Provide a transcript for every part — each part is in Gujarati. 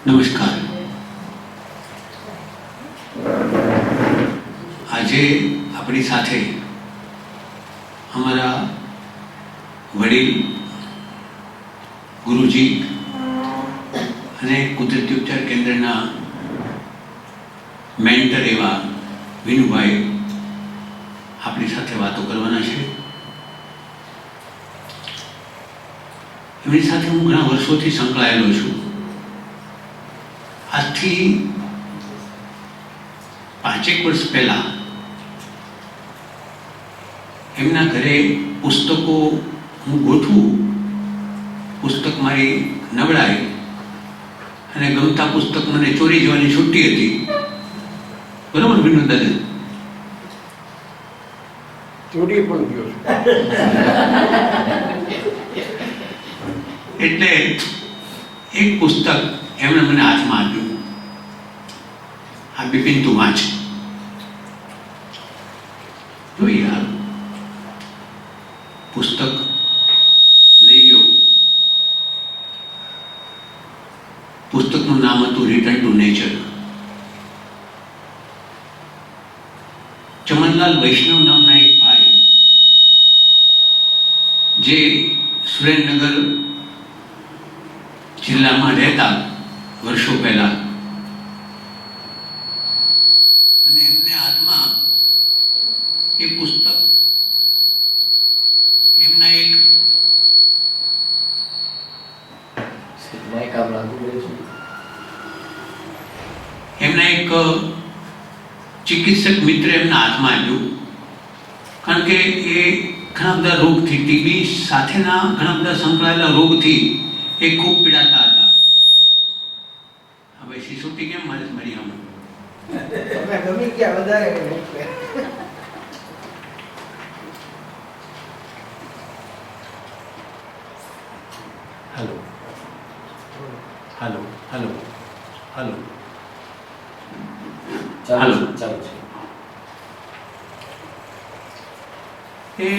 નમસ્કાર. આજે આપણી સાથે અમારા વડીલ ગુરુજી અને કુદરતી ઉપચાર કેન્દ્રના મેન્ટર એવા વિનુભાઈ આપણી સાથે વાતો કરવાના છે. એમની સાથે હું ઘણા વર્ષોથી સંકળાયેલો છું. આજથી 5 વર્ષ પહેલા એમના ઘરે પુસ્તકો હું ગોઠવું, પુસ્તક મારી નબળાઈ અને ગમતા પુસ્તક મને ચોરી જવાની છૂટી હતી. બરાબર વિનોદ દાદા? ચોરી પણ ગયો એટલે એક પુસ્તક એમણે મને હાથમાં આપ્યું. આ બિપિન તું વાંચ. જોઈ યાર, પુસ્તક લઈ ગયો. પુસ્તકનું નામ હતું રિટર્ન ટુ નેચર. ચમનલાલ વૈષ્ણવ નામના એક ભાઈ જે સુરેન્દ્રનગર જિલ્લામાં રહેતા વર્ષો પહેલા, અને એમને હાથમાં એ પુસ્તક એમના એક ચિકિત્સક મિત્ર એમના હાથમાં આપ્યું. કારણ કે એ ઘણા બધા રોગથી, ટીબી સાથેના ઘણા બધા સંકળાયેલા રોગથી એ ખૂબ પીડાતા હતા. હવે શિશુટી કેમ મારી હમણાં ગમી ગયા વધારે. હેલો હેલો હેલો હેલો ચાલો ચાલો. એ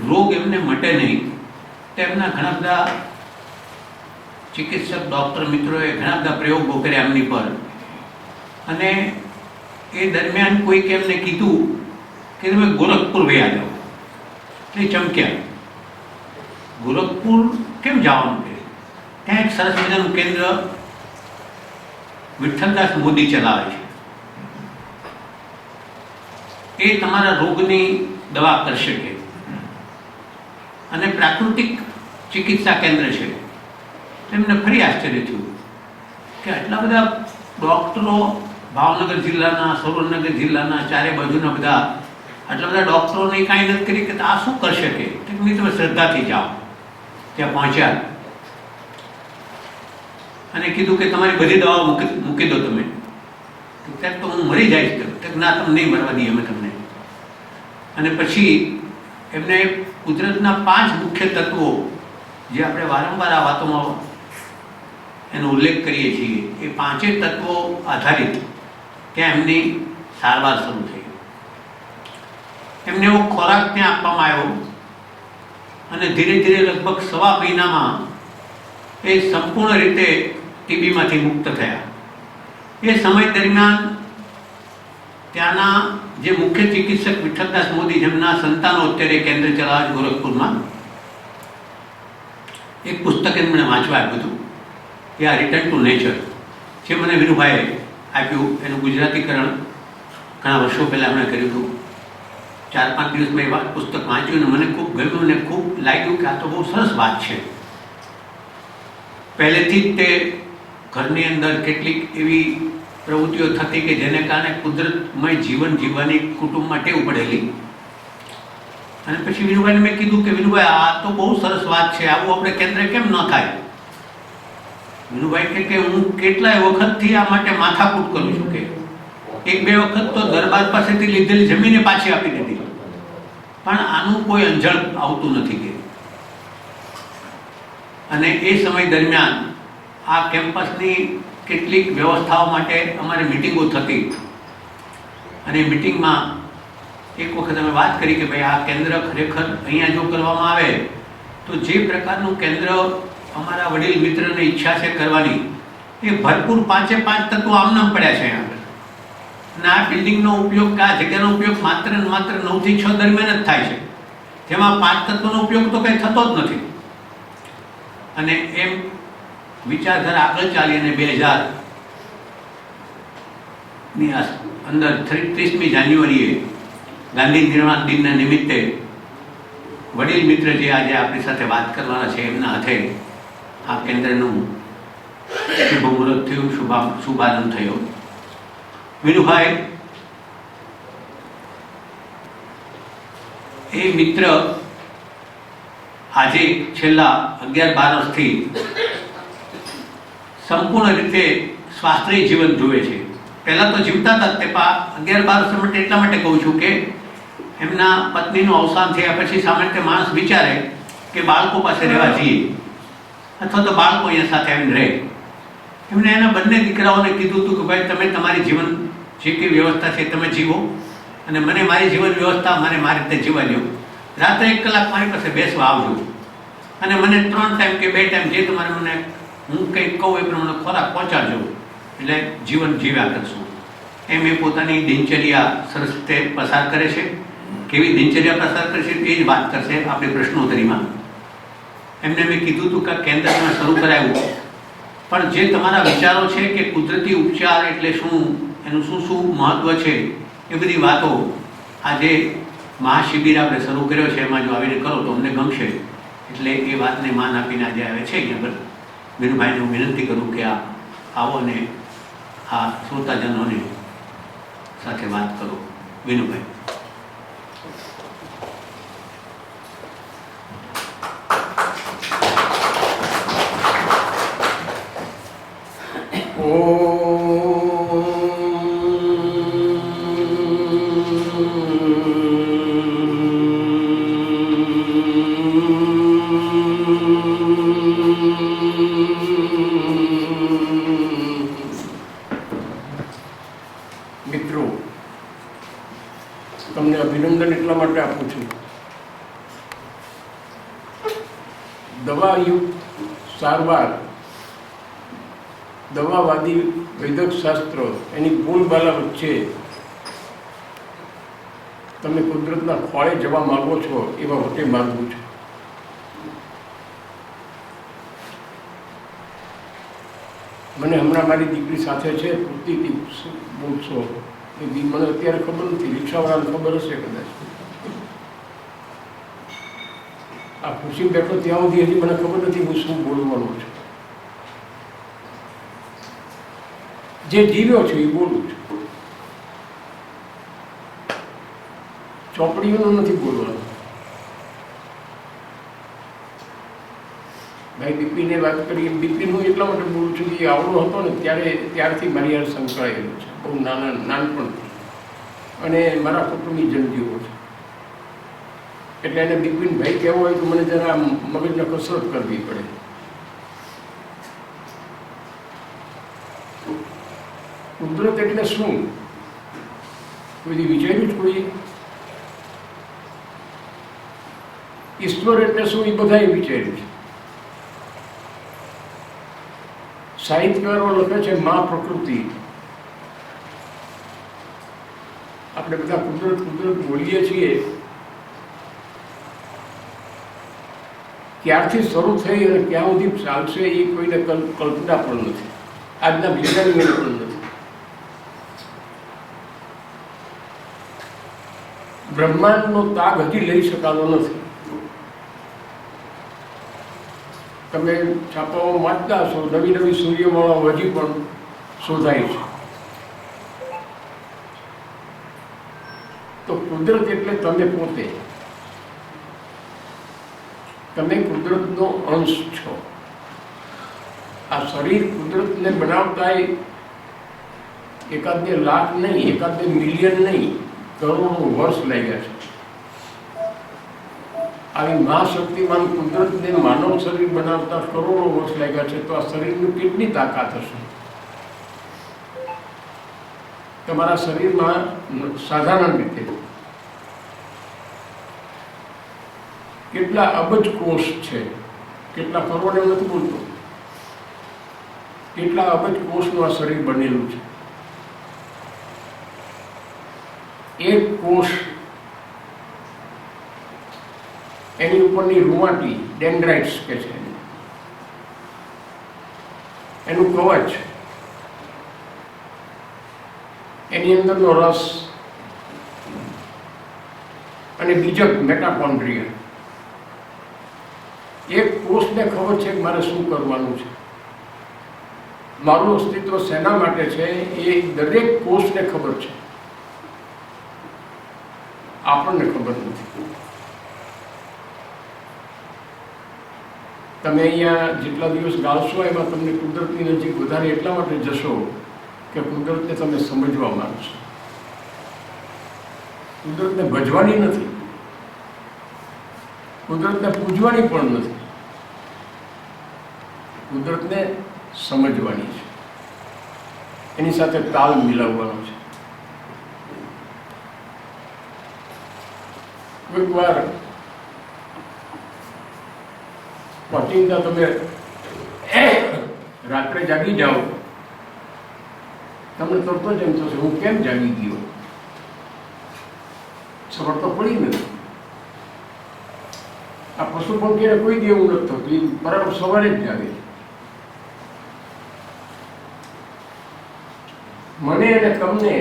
રોગ એમને મટે નહીં. તેમના ઘણા બધા ચિકિત્સક ડૉક્ટર મિત્રોએ ઘણા બધા પ્રયોગો કર્યા એમની પર, અને એ દરમિયાન કોઈક એમને કીધું કે તમે ગોરખપુર વયા જાઓ. એટલે ચમક્યા. ગોરખપુર કેમ જવાનું છે? ત્યાં એક સરસ મજાનું કેન્દ્ર વિઠ્ઠલદાસ મોદી ચલાવે છે. એ તમારા રોગની દવા કરશે કે, અને પ્રાકૃતિક ચિકિત્સા કેન્દ્ર છે. એમને ફરી આશ્ચર્ય થયું કે આટલા બધા ડૉક્ટરો ભાવનગર જિલ્લાના, સુરેન્દ્રનગર જિલ્લાના, ચારે બાજુના બધા આટલા બધા ડૉક્ટરોને કાંઈ નથી કરી કે આ શું કરશે કે? તમે શ્રદ્ધાથી જાઓ. ત્યાં પહોંચ્યા અને કીધું કે તમારી બધી દવાઓ મૂકી દો તમે. ત્યારે તો હું મરી જઈશ. ના, તમે નહીં મરવા દઈએ અમે તમને. અને પછી એમને કુદરતના 5 મુખ્ય તત્વો, જે આપણે વારંવાર આ વાતોમાં એનો ઉલ્લેખ કરીએ છીએ, એ 5 તત્વો આધારિત ત્યાં એમની સારવાર શરૂ થઈ. એમને એવો ખોરાક ત્યાં આપવામાં આવ્યો, અને ધીરે ધીરે લગભગ 1.25 મહિનામાં એ સંપૂર્ણ રીતે ટીબીમાંથી મુક્ત થયા. એ સમય દરમિયાન ત્યાંના જે મુખ્ય ચિકિત્સક વિઠ્ઠલદાસ મોદી, જેમના સંતાનો અત્યારે કેન્દ્ર ચલાવે ગોરખપુરમાં, એક પુસ્તક એમને વાંચવા આપ્યું હતું. એ આ રિટર્ન ટુ નેચર, જે મને વિનુભાઈએ આપ્યું. એનું ગુજરાતીકરણ ઘણા વર્ષો પહેલાં એમણે કર્યું હતું. 4-5 દિવસ મેં એ પુસ્તક વાંચ્યું અને મને ખૂબ ગમ્યું અને ખૂબ લાગ્યું કે આ તો બહુ સરસ વાત છે. પહેલેથી જ તે ઘરની અંદર કેટલીક એવી પ્રવૃત્તિઓ થતી કે જેને કારણે કુદરતમય જીવન જીવવાની કુટુંબમાં ટેવ પડેલી. અને પછી વિનુભાઈને મેં કીધું કે વિનુભાઈ, આ તો બહુ સરસ વાત છે, આવું આપણે કેન્દ્ર કેમ ન થાય? વિનુભાઈ કે હું કેટલાય વખતથી આ માટે માથાકૂટ કરું છું કે 1-2 વખત તો દરબાર પાસેથી લીધેલી જમીને પાછી આપી દીધી, પણ આનું કોઈ અંજળ આવતું નથી કે. અને એ સમય દરમિયાન આ કેમ્પસની કેટલીક વ્યવસ્થાઓ માટે અમારે મિટિંગો થતી, અને મિટિંગમાં એક વખત અમે વાત કરી કે ભાઈ આ કેન્દ્ર ખરેખર અહીંયા જો કરવામાં આવે તો જે પ્રકારનું કેન્દ્ર અમારા વડીલ મિત્રને ઈચ્છા છે કરવાની, એ ભરપૂર 5 તત્વો આમનામ પડ્યા છે અહીંયા આગળ. અને આ બિલ્ડિંગનો ઉપયોગ, આ જગ્યાનો ઉપયોગ માત્ર ને માત્ર 9 થી 6 દરમિયાન જ થાય છે, જેમાં 5 તત્વોનો ઉપયોગ તો કંઈ થતો જ નથી. અને એમ વિચારધારા આગળ ચાલી અને 2000ની અંદર 30મી જાન્યુઆરીએ ગાંધી નિર્વાણ દિનના નિમિત્તે વડીલ મિત્ર જે આજે આપણી સાથે વાત કરવાના છે એમના હાથે આ કેન્દ્રનું શુભ મુહૂર્ત થયું, શુભારંભ થયો. વિનુભાઈ એ મિત્ર આજે છેલ્લા 11-12 વર્ષથી સંપૂર્ણ રીતે સ્વાસ્થ્ય જીવન જીવે છે. પહેલાં તો જીવતા હતા તે 11-12 વર્ષ માટે એટલા માટે કહું છું કે એમના પત્નીનું અવસાન થયા પછી સામાન્ય રીતે માણસ વિચારે કે બાળકો પાસે રહેવા જઈએ અથવા તો બાળકો અહીંયા સાથે આવીને રહે. એમણે એના બંને દીકરાઓને કીધું હતું કે ભાઈ તમે તમારી જીવન જે કંઈ વ્યવસ્થા છે તમે જીવો અને મને મારી જીવન વ્યવસ્થા મને મારી રીતે જીવવા દો. રાત્રે 1 કલાક મારી પાસે બેસવા આવજો અને મને 3 ટાઈમ કે 2 ટાઈમ જે તમારે મને હું કંઈક કહું એ પ્રમાણે ખોરાક પહોંચાડજો, એટલે જીવન જીવ્યા કરશું. એમ એ પોતાની દિનચર્યા સરસ રીતે પસાર કરે છે. કેવી દિનચર્યા પસાર કરે છે એ જ વાત કરશે આપણી પ્રશ્નોત્તરીમાં. એમને મેં કીધું હતું કે કેન્દ્ર તમે શરૂ કરાવ્યું, પણ જે તમારા વિચારો છે કે કુદરતી ઉપચાર એટલે શું, એનું શું શું મહત્ત્વ છે, એ બધી વાતો આજે મહાશિબિર આપણે શરૂ કર્યો છે એમાં જો આવીને કરો તો અમને ગમશે. એટલે એ વાતને માન આપીને આજે આવે છે અહીંયા આગળ વિનુભાઈને હું વિનંતી કરું કે આવો ને આ શ્રોતાજનોને સાથે વાત કરો. વિનુભાઈ. મિત્રો, તમને અભિનંદન એટલા માટે આપું છું. દવાયુક્ત સારવાર, દવાવાદી વૈદક શાસ્ત્ર એની બોલબાલા વચ્ચે તમે કુદરતના ખોળે જવા માંગો છો એવા વટે માગું છું. મને હમણાં મારી દીકરી સાથે છે, પૂછતી બોલશો એ મને અત્યારે ખબર નથી, રિક્ષાવાળાને ખબર હશે કદાચ. આ ખુશી બેઠો ત્યાં સુધી હજી મને ખબર નથી હું શું બોલવાનો છું. જે જીવ્યો છું એ બોલું છું. ચોપડીઓનું નથી બોલવાનું. ભાઈ બિપિને વાત કરી, બિપિન હું એટલા માટે બોલું છું કે આવડો હતો ને ત્યારથી મારી યાર સંકળાયેલું છે, બહુ નાનપણથી, અને મારા કુટુંબી જનજીવો છે. એટલે એને બિપિન ભાઈ કહેવો હોય તો મને જરા મગજને કસરત કરવી પડે. કુદરત એટલે શું કોઈ વિચાર્યું જ કોઈ? ઈશ્વર એટલે શું એ બધાએ વિચાર્યું છે. સાહિત્યકારો લખે છે મા પ્રકૃતિ. આપણે બધા કુદરત કુદરત બોલીએ છીએ, ક્યારથી શરૂ થઈ અને ક્યાં સુધી ચાલશે એ કોઈને કલ્પના પણ નથી, આજના વિજ્ઞાનીઓને પણ નથી. બ્રહ્માંડનો તાગ હજી લઈ શકાતો નથી. તમે છાપાઓ વાંચતા હશો, નવી નવી સૂર્યમાળાઓ હજી પણ શોધાય છે. તો કુદરત એટલે તમે પોતે, તમે કુદરતનો અંશ છો. આ શરીર કુદરતને બનાવતા એકાદ બે લાખ નહીં, એકાદ બે મિલિયન નહીં, કરોડો વર્ષ લાગ્યા છે. આવી મહાશક્તિમાન કુદરતને માનવ શરીર બનાવતા કરોડો વર્ષ લાગ્યા છે. તો આ શરીરની કેટલી તાકાત હશે? તમારા શરીરમાં સાધારણ રીતે કેટલા અબજ કોષ છે, કેટલા કરોડ એમ નથી બોલતો, કેટલા અબજ કોષનું આ શરીર બનેલું છે. એક કોષ, એની ઉપરની રૂંવાટી ડેન્ડ્રાઇટ્સ કે છે, એનું કવચ, એની અંદરનો રસ અને બીજક મેટાકોન્ડ્રિયા. એક કોષને ખબર છે કે મારે શું કરવાનું છે, મારું અસ્તિત્વ શેના માટે છે, એ દરેક કોષને ખબર છે, આપણને ખબર નથી. તમે અહીંયા જેટલા દિવસ ગાળશો એમાં તમને કુદરતની નજીક વધારે એટલા માટે જશો કે કુદરતને તમે સમજવા માંગશો. કુદરતને ભજવાની નથી, કુદરતને પૂજવાની પણ નથી, કુદરતને સમજવાની છે, એની સાથે તાલ મિલાવવાનો છે. કોઈક વાર પહોંચીને તમે રાત્રે જાગી જાઓ, તમને તરત જ એમ થશે હું કેમ જાગી ગયો, ખબર તો પડી નથી. આ પશુ પંખીને કોઈ દી એવું નથી થતું, એ બરાબર સવારે જ જાગે. મને અને તમને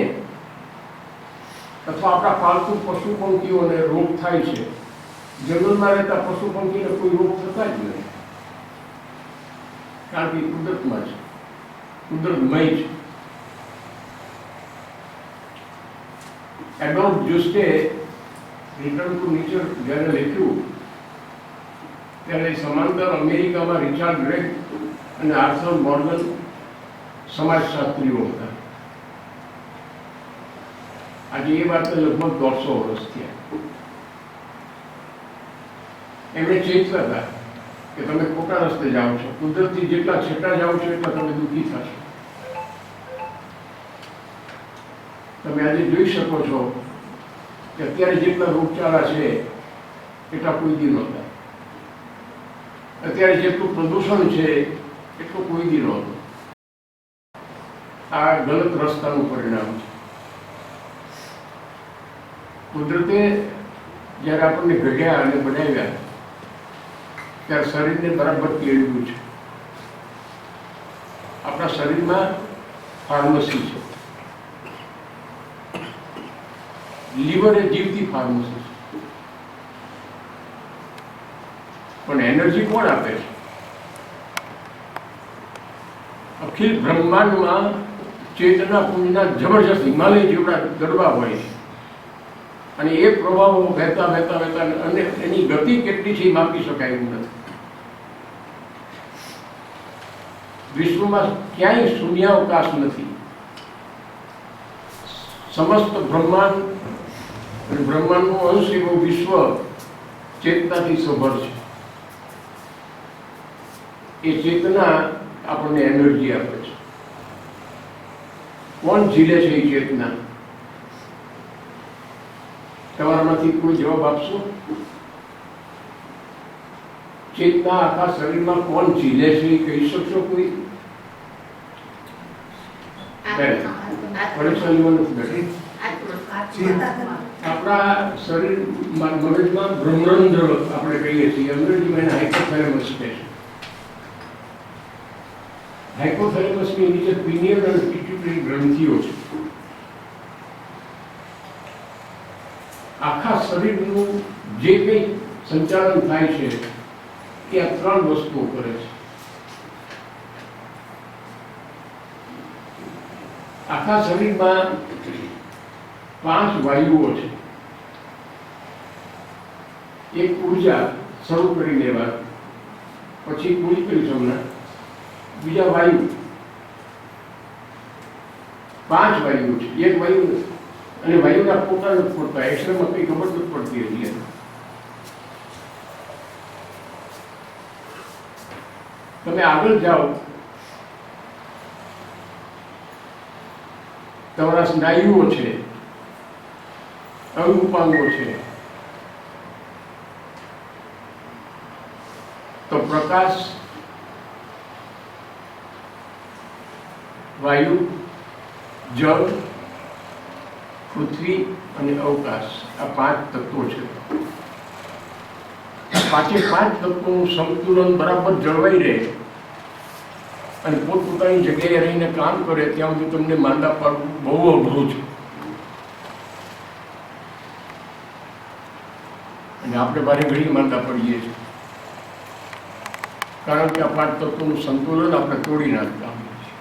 અથવા આપણા પાલતુ પશુ પંખીઓને રોગ થાય છે. જંગલમાં રહેતા પશુ પંખીને કોઈ રોગ થતા જ નથી, કારણ કે કુદરતમાં છે, કુદરતમય છે. એડોલ્ફ જ્યુસ્ટે રિટર્ન ટુ નેચર જ્યારે લખ્યું ત્યારે સમાંતર અમેરિકામાં રિચાર્ડ ગ્રેગ અને આર્થર મોર્ગન સમાજશાસ્ત્રીઓ હતા. આજે એ વાતને લગભગ 150 વર્ષ થયા. એમણે ચેતતા હતા કે તમે ખોટા રસ્તે જાઓ છો, કુદરતથી જેટલા છેટા જાઓ છો એટલા તમે દુઃખી થશો. તમે આજે જોઈ શકો છો કે અત્યારે જેટલા રોગચાળા છે એટલા કોઈ દી નહોતા. અત્યારે જેટલું પ્રદૂષણ છે એટલું કોઈ દી નહોતું. આ ગલત રસ્તાનું પરિણામ છે. કુદરતે જ્યારે આપણને ઘડ્યા અને બનાવ્યા ત્યારે શરીરને બરાબર કેળવ્યું છે. આપણા શરીરમાં ફાર્મસી છે. લીવર એ જીવતી ફાર્મસી છે. પણ એનર્જી કોણ આપે છે? અખિલ બ્રહ્માંડમાં ચેતના પુંજના જબરજસ્ત હિમાલય જેવડા ગરબા હોય છે, અને એ પ્રવાહો વહેતા વહેતા વહેતા અને એની ગતિ કેટલી છે એ માપી શકાય એવું નથી. વિશ્વમાં ક્યાંય શૂન્યાવકાશ નથી. સમસ્ત બ્રહ્માંડ અને બ્રહ્માંડનો અંશ એવો વિશ્વ ચેતનાથી સભર છે. એ ચેતના આપણને એનર્જી આપે છે. કોણ ઝીલે છે એ ચેતના? તમારામાંથી કોઈ જવાબ આપશો? ચેતના આખા શરીરમાં કોણ ઝીલે છે એ કહી શકશો કોઈ? આપણા શરીર મગજમાં ભ્રમરંધ્ર આપણે કહીએ છીએ, અંગ્રેજીમાં એને હાઇપોથેલેમસ કહે છે. હાઇપોથેલેમસની નીચે પિનિયલ અને પિટ્યુટરી ગ્રંથિઓ છે. આખા શરીરનું જે કંઈ સંચાલન થાય છે એ આ 3 વસ્તુઓ કરે છે. આખા શરીરમાં 5 વાયુઓ છે. એક ઉર્જા શરૂ કરી લેવા, પછી પૂરી કરી હમણાં બીજા વાયુ. 5 વાયુઓ છે. એક વાયુ અને વાયુના પોતા નથી પડતા. એક્સરેમાં કંઈ ખબર નથી પડતી હતી. તમે આગળ જાઓ, તમારા સ્નાયુઓ છે, અંગ ઉપાંગો છે, તો પ્રકાશ વાયુ, જળ, પૃથ્વી અને અવકાશ, આ 5 તત્વો છે. પાંચે 5 તત્વોનું સંતુલન બરાબર જળવાઈ રહે અને પોતપોતાની જગ્યાએ રહીને કામ કરે ત્યાં સુધી તમને માંદા પડવું બહુ અઘરું છે. અને આપણે ભારે ઘણી માંદા પડીએ છીએ, કારણ કે આ 5 તત્વોનું સંતુલન આપણે તોડી નાખતા હોઈએ છીએ.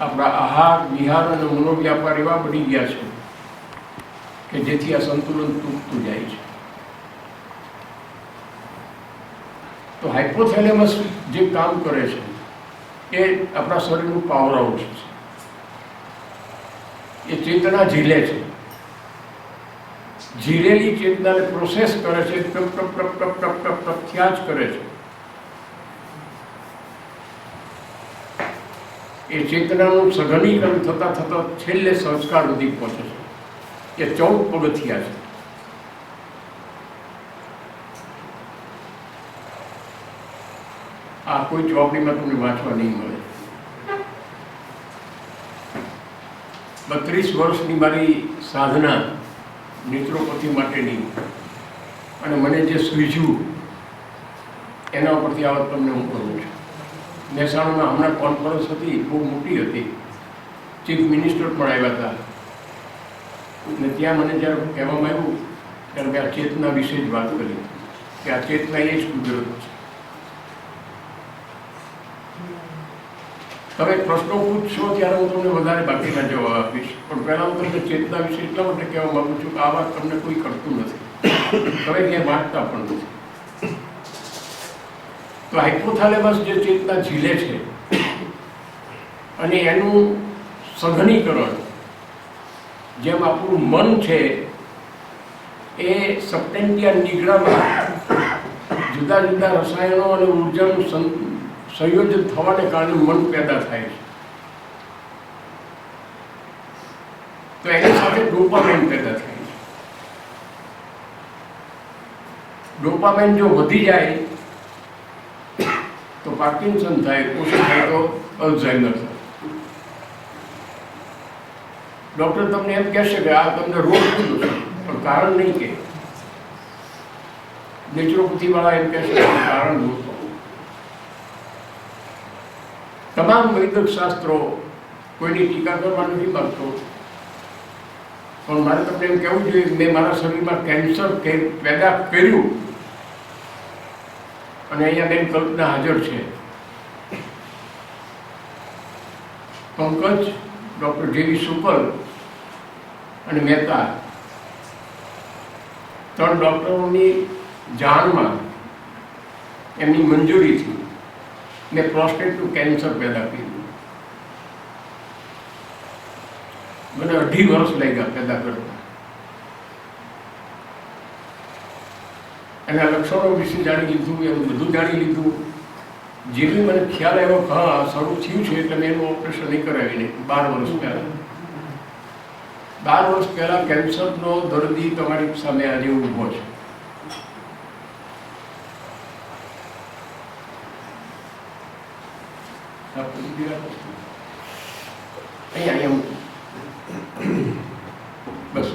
આપણા આહાર, વિહાર અને મનોવ્યાપાર એવા બની ગયા છે કે જેથી આ સંતુલન તૂટતું જાય છે. તો હાઇપોથેલેમસ જે કામ કરે છે એ આપણા શરીરનું પાવર હાઉસ છે. એ ચેતના ઝીલે છે. ઝીલેલી ચેતનાને પ્રોસેસ કરે છે, ટપ ટપ ટપ ટપ ટપ ટપ ટપ થયા જ કરે છે. એ ચેતનાનું સઘનીકરણ થતાં થતાં છેલ્લે સંસ્કાર સુધી પહોંચે છે. એ 14 પગથિયા છે. આ કોઈ ચોપડીમાં તમને વાંચવા નહીં મળે. 32 વર્ષની મારી સાધના નેત્રોપથી માટેની, અને મને જે સૂઝ્યું એના ઉપરથી આ વાત તમને હું કરું છું. મહેસાણામાં હમણાં કોન્ફરન્સ હતી, બહુ મોટી હતી, ચીફ મિનિસ્ટર પણ આવ્યા હતા, અને ત્યાં મને જ્યારે કહેવામાં આવ્યું ત્યારે મેં આ ચેતના વિશે જ વાત કરી કે આ ચેતના એ જ કુદરત છે. તમે પ્રશ્નો પૂછશો ત્યારે હું તમને વધારે બાકીના જવાબ આપીશ, પણ પહેલાં હું તમને ચેતના વિશે એટલા માટે કહેવા માગું છું કે આ વાત તમને કોઈ કરતું નથી, તમે ક્યાંય વાંચતા પણ નથી. તો હાઇપોથેલેમસ જે ચેતના ઝીલે છે અને એનું સઘનીકરણ, જેમ આપણું મન છે એ સપ્ટેન્ટિયા નિગ્રામાં જુદા જુદા રસાયણો અને ઉર્જાનું સંયોજન થવાને કારણે મન પેદા થાય છે. તો એની સાથે ડોપામાઇન પેદા થાય છે. ડોપામાઇન જો વધી જાય તો પાર્કિન્સન થાય, ઓછું થાય તો અલ્ઝાઇમર થાય. ડૉક્ટર તમને એમ કહેશે કે આ તમને રોગ થયો છે, પણ કારણ નહીં કે. નેચરોપેથીવાળા એમ કહેશે કે કારણ દૂર કરો. તમામ વૈદિક શાસ્ત્રો, કોઈની ટીકા કરવા નથી માંગતો, પણ મારે તમને એમ કહેવું જોઈએ મેં મારા શરીરમાં કેન્સર પેદા કર્યું, અને અહીંયા બેન કલ્પના હાજર છે, પંકજ, ડૉક્ટર જેવી સુપલ અને મહેતા, 3 ડૉક્ટરોની જાણમાં એમની મંજૂરીથી મેં પ્રોસ્ટેટનું કેન્સર પેદા કર્યું. મને 2.5 વર્ષ લાગ્યા પેદા કરતા. એના લક્ષણો વિશે જાણી લીધું, એનું બધું જાણી લીધું. જેવી મને ખ્યાલ આવ્યો કે હા શરૂ થયું છે એટલે મેં એનું ઓપરેશન નહીં કરાવીને 12 વર્ષ પહેલાં. 12 વર્ષ પહેલાં કેન્સરનો દર્દી તમારી સામે આજે ઊભો છે. બસ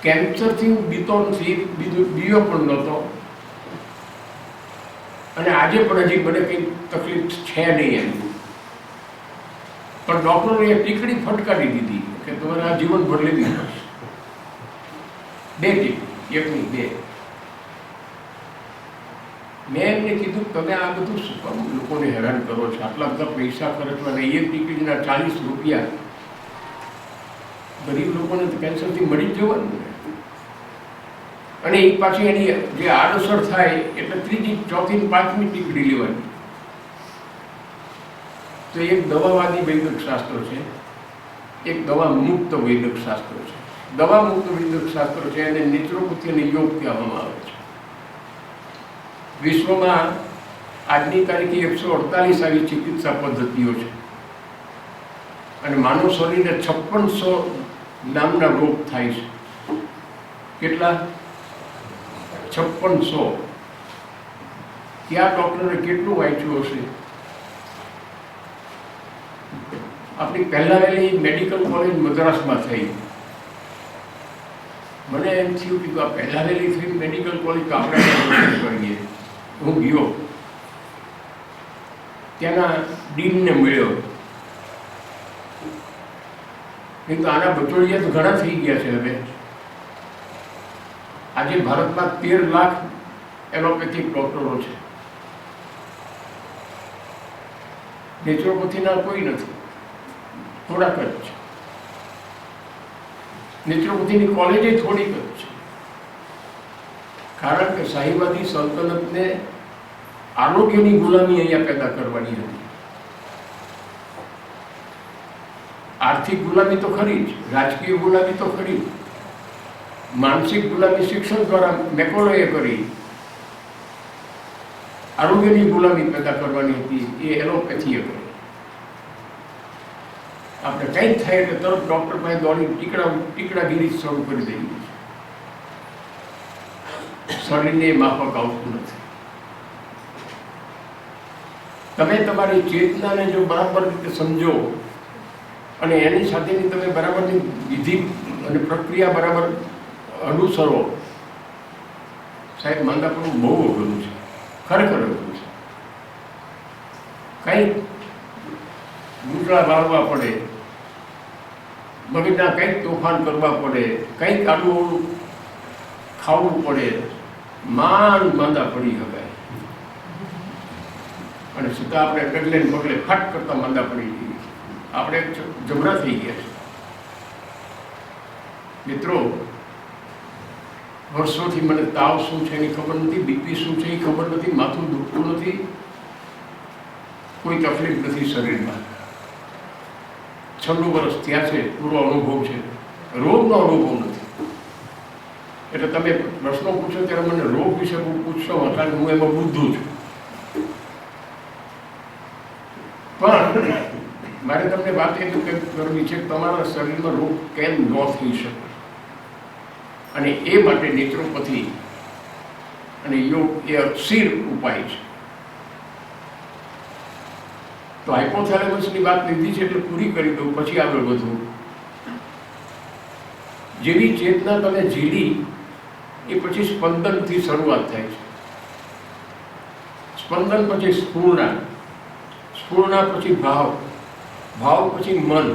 કેન્સરથી હું બીતો નથી, બીયો પણ નહોતો, અને આજે પણ હજી મને કંઈ તકલીફ છે નહીં એમ. પણ ડૉક્ટરોએ ટીકડી ફટકારી દીધી કે તમારે આ જીવનભર લેવી પડશે. 2 ટીકડી, 1 નહીં 2. મેં એમને કીધું તમે આ બધું શું કામ લોકોને હેરાન કરો છો, આટલા બધા પૈસા ખર્ચવાના, 1 ટીકડીના 40 રૂપિયા. ગરીબ લોકોને તો કેન્સરથી મળી જ જવાનું ને. અને એ પાછી એની જે આડઅસર થાય એટલે 3જી, 4થી, 5મી ટીકડી લેવાની. તો એક દવાવાદી વૈદિક શાસ્ત્ર છે, એક દવા મુક્ત વૈદિક શાસ્ત્ર છે. દવા મુક્ત વૈદિક શાસ્ત્ર છે એને નેચરોપેથી અને યોગ કહેવામાં આવે છે. વિશ્વમાં આજની તારીખે 148 આવી ચિકિત્સા પદ્ધતિઓ છે, અને માનવ શરીરને 5600 નામના રોગ થાય છે. કેટલા? 5600 ત્યાં ડૉક્ટરે કેટલું વાંચ્યું હશે? આપણી પહેલાંની મેડિકલ કોલેજ મદ્રાસમાં થઈ. મને એમ થયું કે આ પહેલાંની થઈ મેડિકલ કોલેજ તો આપણે કરીએ. હું ગયો, ત્યાંના ડીનને મળ્યો. નહીં તો આના બચોડિયા તો ઘણા થઈ ગયા છે હવે. આજે ભારતમાં 13 લાખ એલોપેથિક ડૉક્ટરો છે. નેચરોપેથીના કોઈ નથી, થોડાક જ છે. નેચરોપેથીની કોલેજ થોડીક જ છે. કારણ કે શાહીવાદી સલ્તનતને આરોગ્યની ગુલામી અહીંયા પેદા કરવાની હતી. આર્થિક ગુલામી તો ખરી જ, રાજકીય ગુલામી તો ખરી જ, માનસિક ગુલામી શિક્ષણ દ્વારા મેકોલોએ કરી. આરોગ્યની ગુલામી પેદા કરવાની હતી, એ એલોપેથીએ કરી. આપણે કંઈક થાય એટલે તરત ડૉક્ટર પાસે દોડી ટીકડાગીરી શરૂ કરી દઈએ. શરીરને માફક આવતું નથી. તમે તમારી ચેતનાને જો બરાબર રીતે સમજો અને એની સાથેની તમે બરાબરની વિધિ અને પ્રક્રિયા બરાબર અનુસરો, સાહેબ માંદા પડવું બહુ અઘરું છે, ખરેખર અઘરું છે. કંઈક ગૂંચળા વાળવા પડે, મગજના કંઈક તોફાન કરવા પડે, કંઈક આડું ખાવું પડે, માંદા પડી શકાય. અને છતાં આપણે ડગલે ને પગલે ફટ કરતા માંદા પડી જઈએ. આપણે જમણા થઈ ગયા છે. મિત્રો, વર્ષોથી મને તાવ શું છે એની ખબર નથી, બીપી શું છે એ ખબર નથી, માથું દુખતું નથી, કોઈ તકલીફ નથી શરીરમાં. 96 વર્ષ થયા છે, પૂરો અનુભવ છે, રોગનો અનુભવ નથી. એટલે તમે પ્રશ્નો પૂછો ત્યારે મને રોગ વિશે પૂછશો, કારણ હું એમાં બુદ્ધું છું. પણ મારે તમને વાત એ કરવી છે કે તમારા શરીરમાં રોગ કેમ ન થઈ શકે, અને એ માટે નેચરોપેથી અને યોગ એ અક્ષીર ઉપાય છે. તો હાઇપોથેલેમસની વાત લીધી છે એટલે પૂરી કરી દઉં, પછી આગળ વધવું. જેવી ચેતના તમે ઝીલી એ પછી સ્પંદનથી શરૂઆત થાય છે. સ્પંદન પછી સ્ફૂર્ણા, સ્ફૂર્ણા પછી ભાવ, ભાવ પછી મન,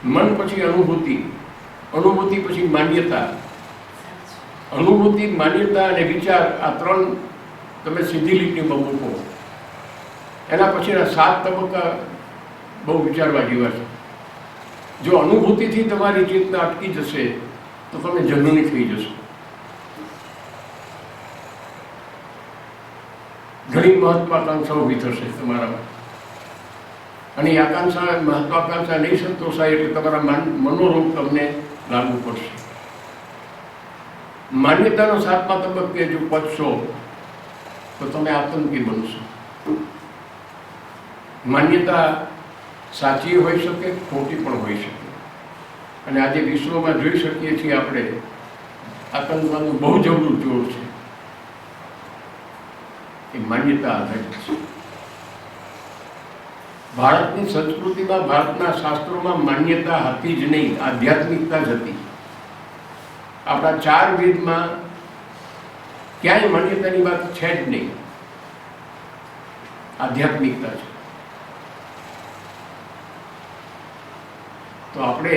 મન પછી અનુભૂતિ, અનુભૂતિ પછી માન્યતા, અનુભૂતિ, માન્યતા અને વિચાર, આ 3 તમે સીધી લીટીમાં મૂકો. એના પછીના 7 તબક્કા બહુ વિચારવા જેવા છે. જો અનુભૂતિથી તમારી ચેતના અટકી જશે તો તમે જનૂની થઈ જશો. ઘણી મહત્વાકાંક્ષા ઊભી થશે તમારામાં, અને એ આકાંક્ષા, મહત્વાકાંક્ષા નહીં સંતોષાય એટલે તમારા મનોરોગ તમને લાગુ પડશે. માન્યતાનો 7મા તબક્કે જો પહોંચશો તો તમે આતંકી બનશો. માન્યતા સાચી હોઈ શકે, ખોટી પણ હોઈ શકે. અને આજે વિશ્વમાં જોઈ શકીએ છીએ આપણે, આતંકવાદનું બહુ જબરું જોર છે. એ માન્યતા આધારિત છે. ભારતની સંસ્કૃતિમાં, ભારતના શાસ્ત્રોમાં માન્યતા હતી જ નહીં, આધ્યાત્મિકતા જ હતી. આપણા 4 વેદમાં ક્યાંય માન્યતાની વાત છે જ નહીં, આધ્યાત્મિકતા છે. તો આપણે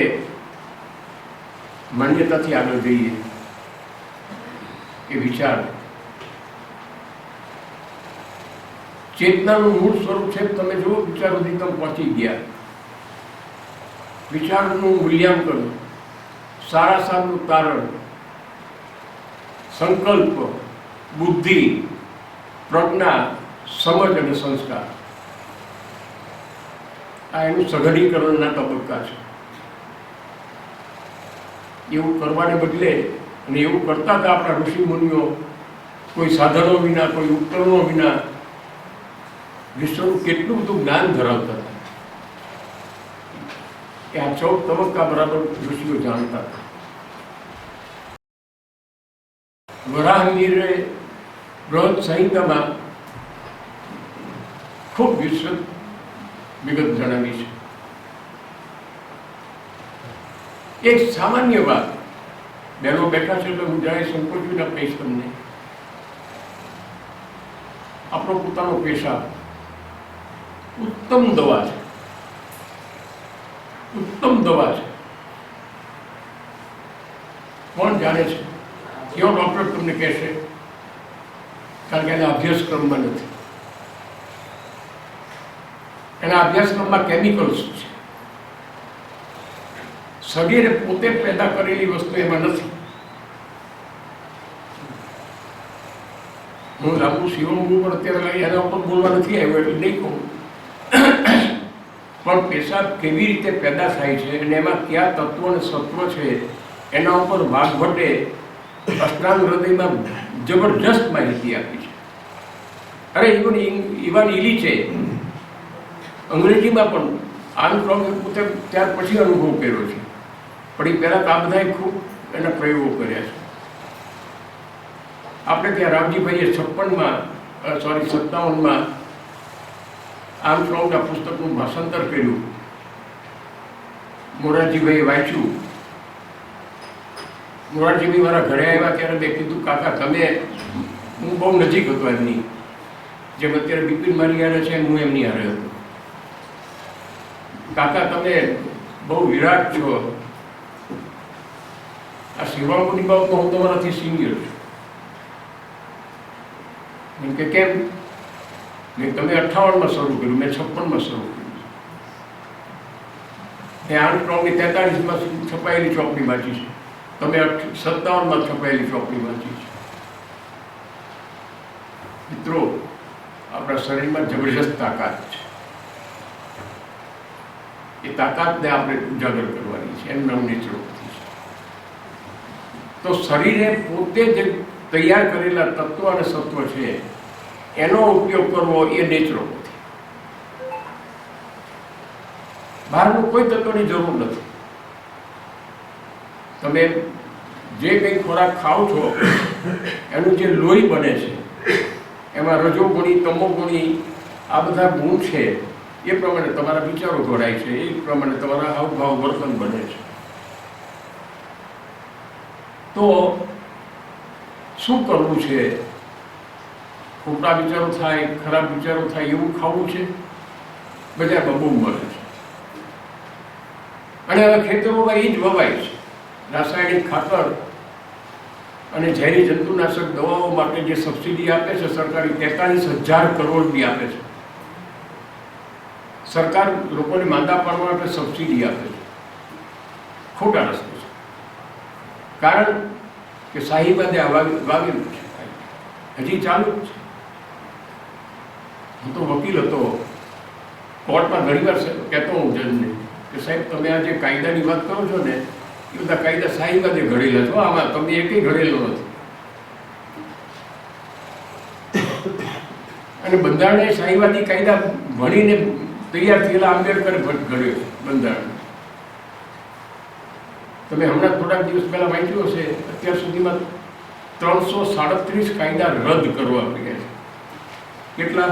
માન્યતાથી આગળ જઈએ એ વિચાર. ચેતનાનું મૂળ સ્વરૂપ છે, તમે જો વિચાર સુધી તમે પહોંચી ગયા. વિચારનું મૂલ્યાંકન, સારા સારનું તારણ, સંકલ્પ, બુદ્ધિ, પ્રજ્ઞા, સમજ અને સંસ્કાર, આ એનું સઘનીકરણના તબક્કા છે. એવું કરવાને બદલે, અને એવું કરતા હતા આપણા ઋષિ મુનિઓ, કોઈ સાધનો વિના, કોઈ ઉપકરણો વિના, વિશ્વનું કેટલું બધું જ્ઞાન ધરાવતા હતા કે આ 14 તબક્કા બરાબર ઋષિઓ જાણતા હતા. વરાહમિહિરે બૃહદ સંહિતામાં ખૂબ વિસ્તૃત વિગત જણાવી છે. એક સામાન્ય વાત, બહેનો બેઠા છે એટલે હું જરાય સંકોચ વિના કહીશ તમને. આપણો પોતાનો પેશાબ ઉત્તમ દવા છે, ઉત્તમ દવા છે. કોણ જાણે છે? કયો ડૉક્ટર તમને કહેશે? કારણ કે એના અભ્યાસક્રમમાં નથી. એના અભ્યાસક્રમમાં કેમિકલ્સ છે. શરીરે પોતે પેદા કરેલી વસ્તુ એમાં નથી. હું લાંબુ શિવમું પણ અત્યારે એના ઉપર બોલવા નથી આવ્યો એટલે નહીં કહું. પણ પેશાબ કેવી રીતે પેદા થાય છે અને એમાં કયા તત્વો અને સત્વ છે એના ઉપર વાઘભટ્ટે અષ્ટાંગ હૃદયમાં જબરજસ્ત માહિતી આપી છે. અરે ઇવન ઇલીચે અંગ્રેજીમાં પણ આર્મસ્ટ્રોંગે પોતે ત્યાર પછી અનુભવ કર્યો છે, પણ એ પહેલાં તો આ બધાએ ખૂબ એના પ્રયોગો કર્યા છે. આપણે ત્યાં રામજીભાઈએ 57માં આર્મસ્ટ્રોંગના પુસ્તકનું ભાષાંતર કર્યું. મોરારજીભાઈએ વાંચ્યું. મોરારજીભાઈ મારા ઘરે આવ્યા ત્યારે મેં કીધું, કાકા તમે, હું બહુ નજીક હતો એમની, જેમ અત્યારે બિપિન મારી હારે છે હું એમની હારે હતો. કાકા તમે બહુ વિરાટ છો, આ સેવાઓની બાબતમાં હું તમારાથી સિનિયર છું. એમ કે કેમ? મેં તમે 58માં શરૂ કર્યું, મેં 56માં શરૂ કર્યું. મેં આર્મસ્ટ્રોંગની 43માં છપાયેલી ચોપડી વાંચી છે, તમે 57માં છપાયેલી ચોપડી વાંચી છે. મિત્રો, આપણા શરીરમાં જબરજસ્ત તાકાત છે. એ તાકાતને આપણે ઉજાગર કરવાની છે. એમ નામની ચરોકથી છે. તો શરીરે પોતે જે તૈયાર કરેલા તત્વો અને સત્વ છે એનો ઉપયોગ કરવો એ નેચરોપેથી. બહારનું કોઈ તત્વની જરૂર નથી. તમે જે કંઈ ખોરાક ખાઓ છો એનું જે લોહી બને છે એમાં રજોગુણી, તમોગુણી આ બધા ગુણ છે. એ પ્રમાણે તમારા વિચારો ઘડાય છે, એ પ્રમાણે તમારા હાવભાવ વર્તન બને છે. તો શું કરવું છે? ખોટા વિચારો થાય, ખરાબ વિચારો થાય એવું ખાવું છે? બજારમાં બહુ મળે છે. અને હવે ખેતરોમાં એ જ વવાય છે. રાસાયણિક ખાતર અને ઝેરી જંતુનાશક દવાઓ માટે જે સબસિડી આપે છે સરકારી, 43,000 કરોડ બી આપે છે. સરકાર લોકોને માંદા પાડવા માટે સબસિડી આપે છે. ખોટા રસ્તે છે. કારણ કે શાહીબાદે વાવેલું છે, હજી ચાલુ જ છે. હું તો વકીલ હતો, કોર્ટમાં ઘણીવાર કહેતો હું જજને કે સાહેબ તમે આ જે કાયદાની વાત કરો છો ને એ બધા કાયદા શાહીબાદે ઘડેલા છો, આમાં તમે એકેય ઘડેલો નથી. અને બંધારણે શાહીવાદી કાયદા ભણીને તૈયાર થયેલા આંબેડકરે ઘડ્યો બંધારણ. તમે હમણાં થોડાક દિવસ પહેલા વાંચ્યું હશે, અત્યાર સુધીમાં 337 કાયદા રદ કરવા પડ્યા છે. કેટલા?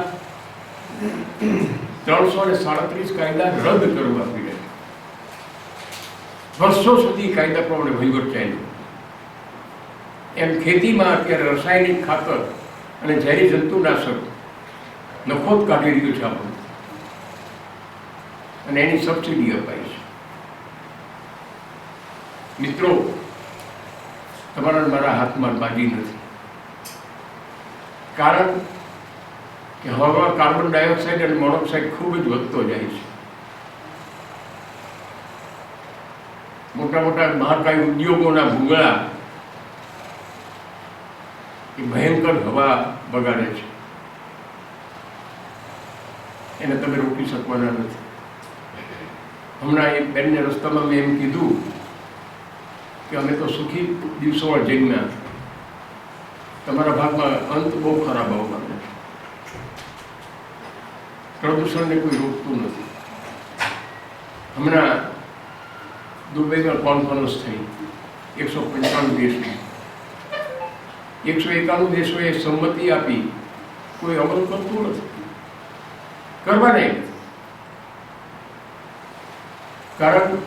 337 કાયદા રદ કરવા પડ્યા છે. વર્ષો સુધી કાયદા પ્રમાણે વહીવટ ચાલ્યો. એમ ખેતીમાં અત્યારે રાસાયણિક ખાતર અને ઝેરી જંતુનાશક નફોત કાઢી રહ્યું છે આપણું, અને એની સબસિડી અપાય છે. મિત્રો, તમારા મારા હાથમાં બાજી નથી. કારણ કે હવામાં કાર્બન ડાયોક્સાઇડ અને મોનોક્સાઇડ ખૂબ જ વધતો જાય છે. મોટા મોટા મહાકાય ઉદ્યોગોના ભૂંગળા એ ભયંકર હવા બગાડે છે. એને તમે રોકી શકવાના નથી. હમણાં એક બેનને રસ્તામાં મેં એમ કીધું કે અમે તો સુખી દિવસો જન્મ્યા, તમારા ભાગમાં અંત બહુ ખરાબ આવવાનો છે. પ્રદૂષણને કોઈ રોકતું નથી. હમણાં દુબઈમાં કોન્ફરન્સ થઈ 195 દેશની. 191 દેશોએ સંમતિ આપી, કોઈ અમલ કરતું નથી, કરવા નહીં. કારણ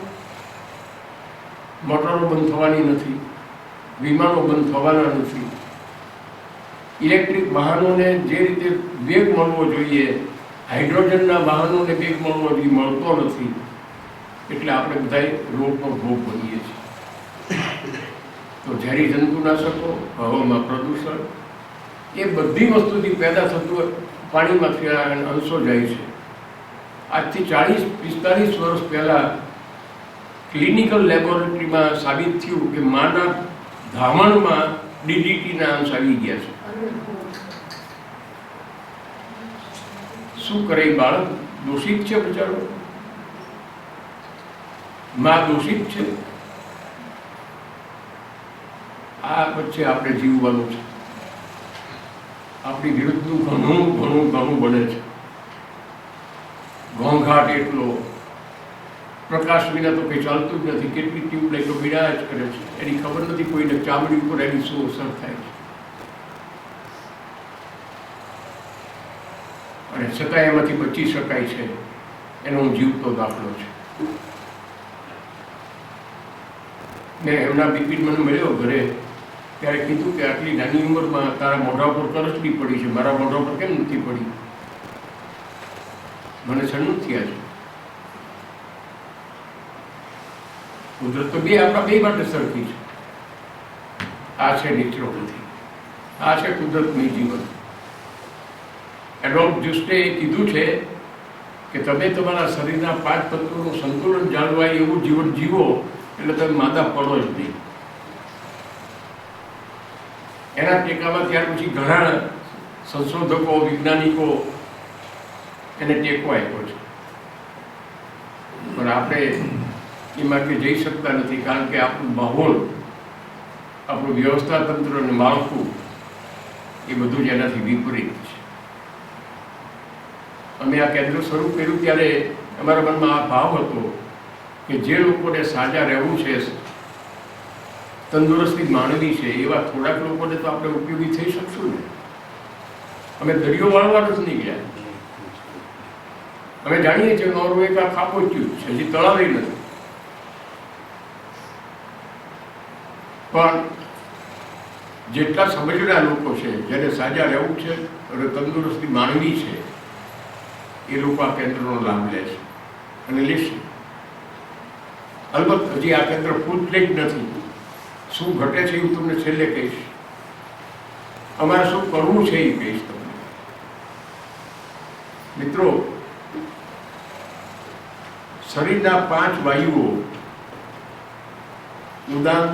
મોટરો બંધ થવાની નથી, વિમાનો બંધ થવાના નથી, ઇલેક્ટ્રિક વાહનોને જે રીતે વેગ મળવો જોઈએ, હાઇડ્રોજનના વાહનોને વેગ મળવો જોઈએ, મળતો નથી. એટલે આપણે બધા રોગનો ભોગ બનીએ છીએ. તો ઝેરી જંતુનાશકો, હવામાં પ્રદૂષણ, એ બધી વસ્તુથી પેદા થતું પાણીમાંથી અંશો જાય છે. આજથી 40-45 વર્ષ પહેલાં ક્લિનિકલ લેબોરેટરીમાં સાબિત થયું કે માના ધામણમાં DDTના અંશ આવી ગયા છે. શું કરે બાળક? દોષિત છે બિચારો, માં દોષિત છે. આ વચ્ચે આપણે જીવવાનું છે. આપણી વિરુદ્ધનું ઘણું ઘણું ઘણું બને છે. ઘોંઘાટ એટલો, પ્રકાશ વિના તો કંઈ ચાલતું જ નથી. કેટલી ટ્યુબલાઇટો બીડા જ કરે છે, એની ખબર નથી કોઈને ચામડી ઉપર એની શું અસર થાય છે. અને છતાં એમાંથી બચી શકાય છે, એનો જીવતો દાખલો છે. મેં એમના બિપિન મને મળ્યો ઘરે, ત્યારે કીધું કે આટલી નાની ઉંમરમાં તારા મોઢા ઉપર કરચલી પડી છે, મારા મોઢા ઉપર કેમ નથી પડી? મને સન્મુખ થયા છે. કુદરત તો આપણા બે માટે સરખી છે. આ છે નેચરોપેથી, આ છે કુદરતનું જીવન. એડોલ્ફ જ્યુસ્ટે કીધું છે કે તમે તમારા શરીરના 5 તત્વોનું સંતુલન જાળવાય એવું જીવન જીવો, એટલે તમે માદા પડો જ નહીં. એના ટેકામાં ત્યાર પછી ઘણા સંશોધકો, વૈજ્ઞાનિકો એને ટેકો આપ્યો છે. પણ આપણે એ માટે જઈ શકતા નથી, કારણ કે આપણું માહોલ, આપણું વ્યવસ્થા તંત્ર અને માળખું એ બધું જ એનાથી વિપરીત છે. અમે આ કેન્દ્ર શરૂ કર્યું ત્યારે અમારા મનમાં આ ભાવ હતો કે જે લોકોને સાજા રહેવું છે, તંદુરસ્તી માણવી છે, એવા થોડાક લોકોને તો આપણે ઉપયોગી થઈ શકશું ને. અમે દરિયો વાળવા જ નહીં ગયા. અમે જાણીએ છીએ નોર્વે કા ખાપોચ્યું છે, હજી તળાવે નથી. પણ જેટલા સમજણા લોકો છે, જેને સાજા રહેવું છે અને તંદુરસ્તી માણવી છે, એ લોકો આ કેન્દ્રનો લાભ લે છે અને લેશે. અલબત્ત હજી આ કેન્દ્ર ફૂલ પ્લેટ નથી. શું ઘટે છે એવું તમને છેલ્લે કહીશ. અમારે શું કરવું છે એ કહીશ તમને. મિત્રો, શરીરના 5 વાયુઓ ઉદાન,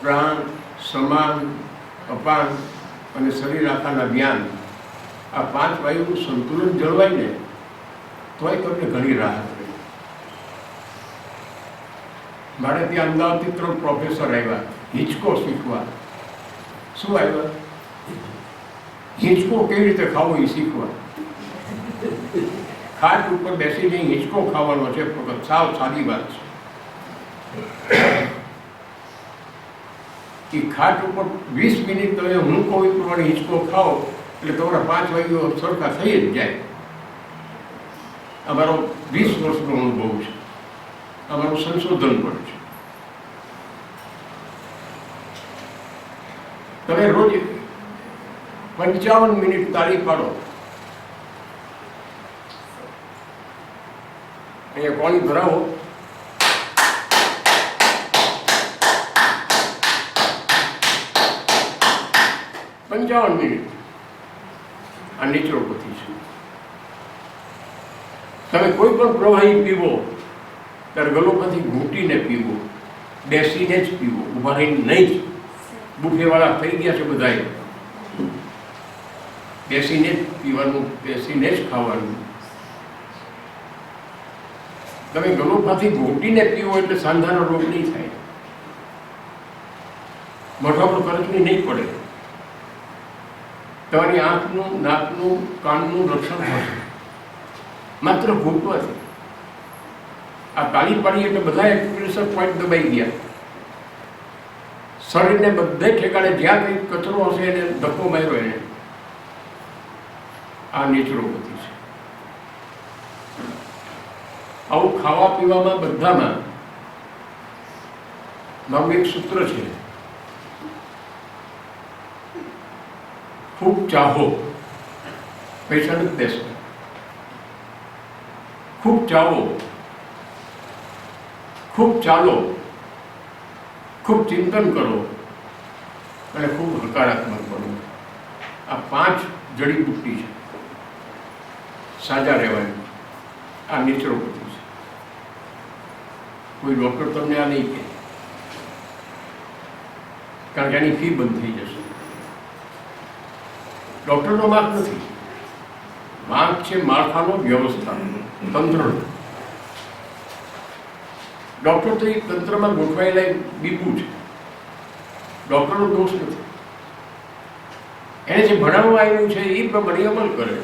પ્રાણ, સમાન, અપાન અને શરીર આખાના જ્ઞાન, આ 5 વાયુનું સંતુલન જળવાય ને તોય તમને ઘણી રાહત રહે. મારે ત્યાં અમદાવાદથી 3 પ્રોફેસર આવ્યા હિંચકો શીખવા. શું આવ્યા? હિંચકો કેવી રીતે ખાવો એ શીખવા. ખાટ ઉપર બેસીને હિંચકો ખાવાનો છે, સાવ સાદી વાત છે. એ ખાટ ઉપર 20 મિનિટ તમે હું કોઈ પ્રમાણે હિંચકો ખાઓ એટલે તમારા 5 વાયુઓ સરખા થઈ જ જાય. અમારો 20 વર્ષનો અનુભવ છે, અમારું સંશોધન પણ છે. તમે રોજ 55 મિનિટ તાળી પાડો. અહીંયા પાણી ભરાવો. મિનિટ આ નેચરોપેથી છે. તમે કોઈ પણ પ્રવાહી પીવો ત્યારે ગલોમાંથી ઘૂંટીને પીવો, બેસીને જ પીવો, ઊભા રહીને નહીં. બુફેવાળા થઈ ગયા છે બધાએ. બેસીને જ પીવાનું, બેસીને જ ખાવાનું. તમે ગલોમાંથી ઘૂંટીને પીવો એટલે સાંધાનો રોગ નહીં થાય, મોઢા પર કરચલી નહીં પડે, તમારી આંખનું, નાકનું, કાનનું રક્ષણ થશે માત્ર ઘૂંટવાથી. આ તાળી પાડી એટલે બધા એક્યુપ્રેશર પોઈન્ટ દબાઈ ગયા. શરીરને બધે ઠેકાણે જ્યાં કંઈક કચરો હશે એને ધક્કો માર્યો એને. આ નેચરોપેથી છે. આવું ખાવા પીવામાં બધામાં મારું એક સૂત્ર છે, ખૂબ ચાહો, પૈસા નથી દેશો. ખૂબ ચાહો, ખૂબ ચાલો, ખૂબ ચિંતન કરો અને ખૂબ હકારાત્મક બનો. આ 5 જડીબુટ્ટી છે સાજા રહેવાની. આ નેચરોપેથી છે. કોઈ ડૉક્ટર તમને આ નહીં કહે, કારણ કે આની ફી બંધ થઈ જશે. ડૉક્ટરનો માર્ગ નથી, માર્ગ છે માળખાનો, વ્યવસ્થા, તંત્રનો. ડૉક્ટર તો એ તંત્રમાં ગોઠવાયેલા બીબું છે. ડૉક્ટરનો દોષ નથી. એને જે ભણાવવા આવ્યું છે એ પ્રમાણે અમલ કરે.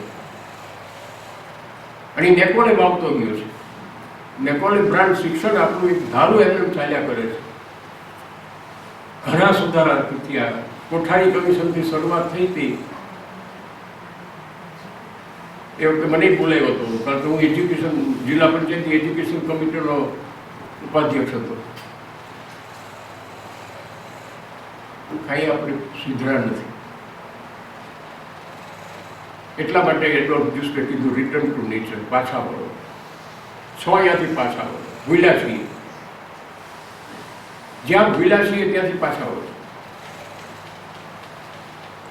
અને નેકોલે વાવતો ગયો છે. નેકોલે બ્રાન્ડ શિક્ષણ આપણું એક ધારું એમને ચાલ્યા કરે છે. ઘણા સુધારા થયા. કોઠારી કમિશનથી શરૂઆત થઈ હતી. એ વખતે મને બોલાવ્યો હતો, કારણ કે હું એજ્યુકેશન જિલ્લા પંચાયતની એજ્યુકેશન કમિટીનો ઉપાધ્યક્ષ હતો. કાંઈ આપણે સુધરા નથી. એટલા માટે એડોલ્ફ જ્યુસે કીધું રિટર્ન ટુ નેચર, પાછા વળો. છોયાથી પાછા વળો. ભૂલ્યા છીએ, જ્યાં ભૂલ્યા છીએ ત્યાંથી પાછા વળો.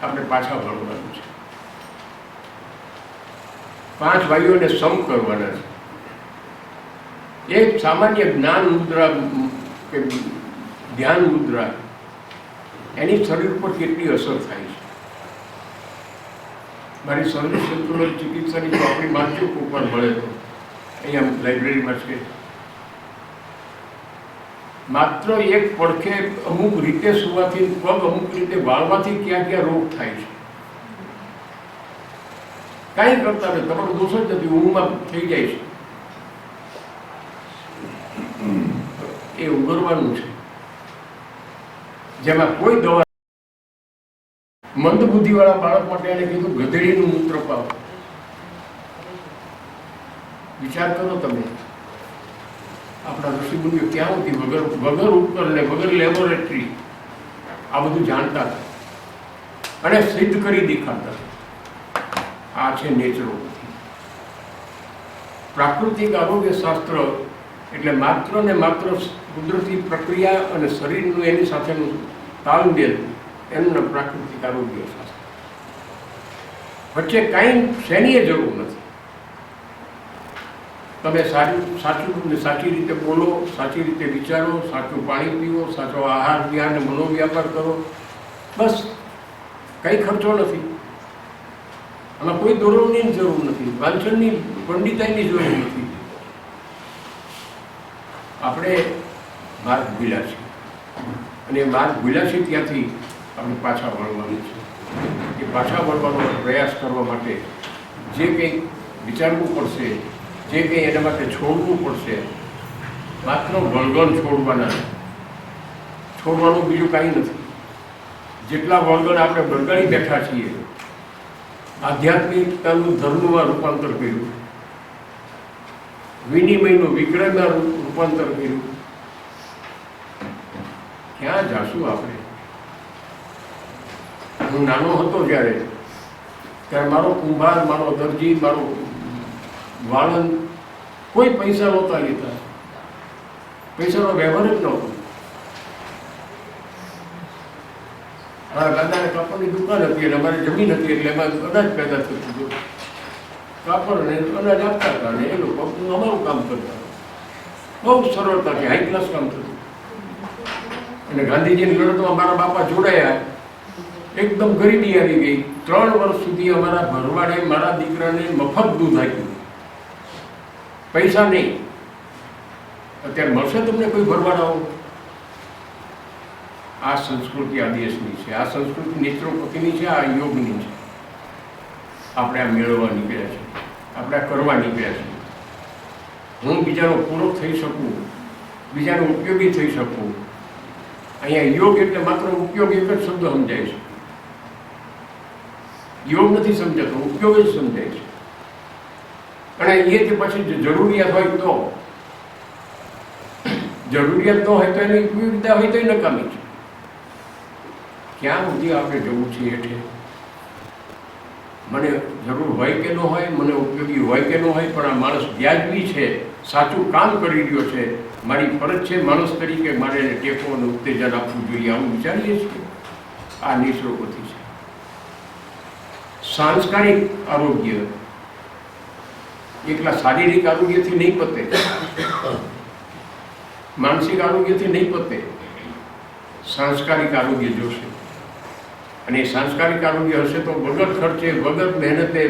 આપણે પાછા વળવાનું છે. 5 ભાઈઓને સમ કરવાના છે. એક સામાન્ય જ્ઞાન મુદ્રા કે ધ્યાન મુદ્રા, એની શરીર પર કેટલી અસર થાય છે. મારી શરીર સંતુલન ચિકિત્સાની તો આપણી માનસિક ઉપર મળે તો અહીંયા લાઇબ્રેરીમાં છે. માત્ર એક પડખે અમુક રીતે સુવાથી, પગ અમુક રીતે વાળવાથી ક્યાં ક્યાં રોગ થાય છે. કાંઈ કરતા નથી, તમારો દોષ જ નથી, ઊંઘમાં થઈ જાય છે. એ ઉગરવાનું છે, જેમાં કોઈ દવા. મંદ બુદ્ધિવાળા બાળક માટે એને કીધું ગધેડીનું મૂત્ર પાવ. વિચાર કરો તમે, આપણા ઋષિમુનિઓ ક્યાં હતી વગર ઉપકરણે, વગર લેબોરેટરી આ બધું જાણતા હતા અને સિદ્ધ કરી દેખાડતા. આ છે નેચરોપેથી. પ્રાકૃતિક આરોગ્ય શાસ્ત્ર એટલે માત્ર ને માત્ર કુદરતી પ્રક્રિયા અને શરીરનું એની સાથેનું તાલમેલ, એનું પ્રાકૃતિક આરોગ્ય શાસ્ત્ર. વચ્ચે કાંઈ શેનીએ જરૂર નથી. તમે સાચું સાચી રીતે બોલો, સાચી રીતે વિચારો, સાચું પાણી પીવો, સાચો આહાર વિહાર ને મનોવ્યાપાર કરો, બસ. કંઈ ખર્ચો નથી. આમાં કોઈ દોરવની જરૂર નથી, વાંચનની પંડિતાઈની જરૂર નથી. આપણે માર્ગ ભૂલ્યા છે અને માર્ગ ભૂલ્યા છે ત્યાંથી આપણે પાછા વળવાનું છે. એ પાછા વળવાનો પ્રયાસ કરવા માટે જે કંઈ વિચારવું પડશે, જે કંઈ એના માટે છોડવું પડશે, માત્ર વળગણ છોડવાનું બીજું કાંઈ નથી. જેટલા વળગણ આપણે વળગાડી બેઠા છીએ, આધ્યાત્મિકતાનું ધર્મમાં રૂપાંતર કર્યું, વિનિમયનું વિક્રયમાં રૂપાંતર કર્યું, ક્યાં જાશું આપણે? હું નાનો હતો ત્યારે મારો કુંભાર, મારો દરજી, મારો વાળંદ કોઈ પૈસા નહોતા લેતા. પૈસાનો વ્યવહાર જ નહોતો. મારા દાદાને કાપડની દુકાન હતી અને અમારી જમીન હતી, એટલે એમાં અનાજ પેદા થતું હતું. કાપડ અને અનાજ આપતા હતા અને એ લોકો અમારું કામ કરતા. બહુ સરળતાથી હાઈ ક્લાસ કામ થતું. અને ગાંધીજીની લડતમાં મારા બાપા જોડાયા. એકદમ ગરીબી આવી ગઈ. 3 વર્ષ સુધી અમારા ભરવાડે મારા દીકરાને મફત દૂધ આપ્યું, પૈસા નહીં. અત્યારે મળશે તમને કોઈ ભરવાડાઓ? આ સંસ્કૃતિ આ દેશની છે. આ સંસ્કૃતિ નેચરોપતિની છે, આ યોગની છે. આપણે આ મેળવવા નીકળ્યા છે, આપણે આ કરવા નીકળ્યા છે. હું બીજાનો પૂરક થઈ શકું, બીજાનો ઉપયોગી થઈ શકું, અહીંયા યોગ એટલે માત્ર ઉપયોગ એક જ શબ્દ સમજાય છે. યોગ નથી સમજાતો, ઉપયોગ જ સમજાય છે. અને એ તે પછી જરૂરિયાત હોય તો, જરૂરિયાત ન હોય તો એની ઉપયોગિતા હોય તો એ નકામી છે. ક્યાં સુધી આપણે જવું છે એટલે મને જરૂર હોય કે ન હોય, મને ઉપયોગી હોય કે ન હોય, પણ આ માણસ વ્યાજબી છે, સાચું કામ કરી રહ્યો છે, મારી ફરજ છે માણસ તરીકે મારે એને ટેકો અને ઉત્તેજન આપવું જોઈએ, આવું વિચારીએ છીએ. આ નેચરોપથી છે. સાંસ્કારિક આરોગ્ય એકલા શારીરિક આરોગ્યથી નહીં પતે, માનસિક આરોગ્યથી નહીં પતે, સાંસ્કારિક આરોગ્ય જોશે. અને સાંસ્કારિક આરોગ્ય હશે તો વગર ખર્ચે, વગર મહેનતે,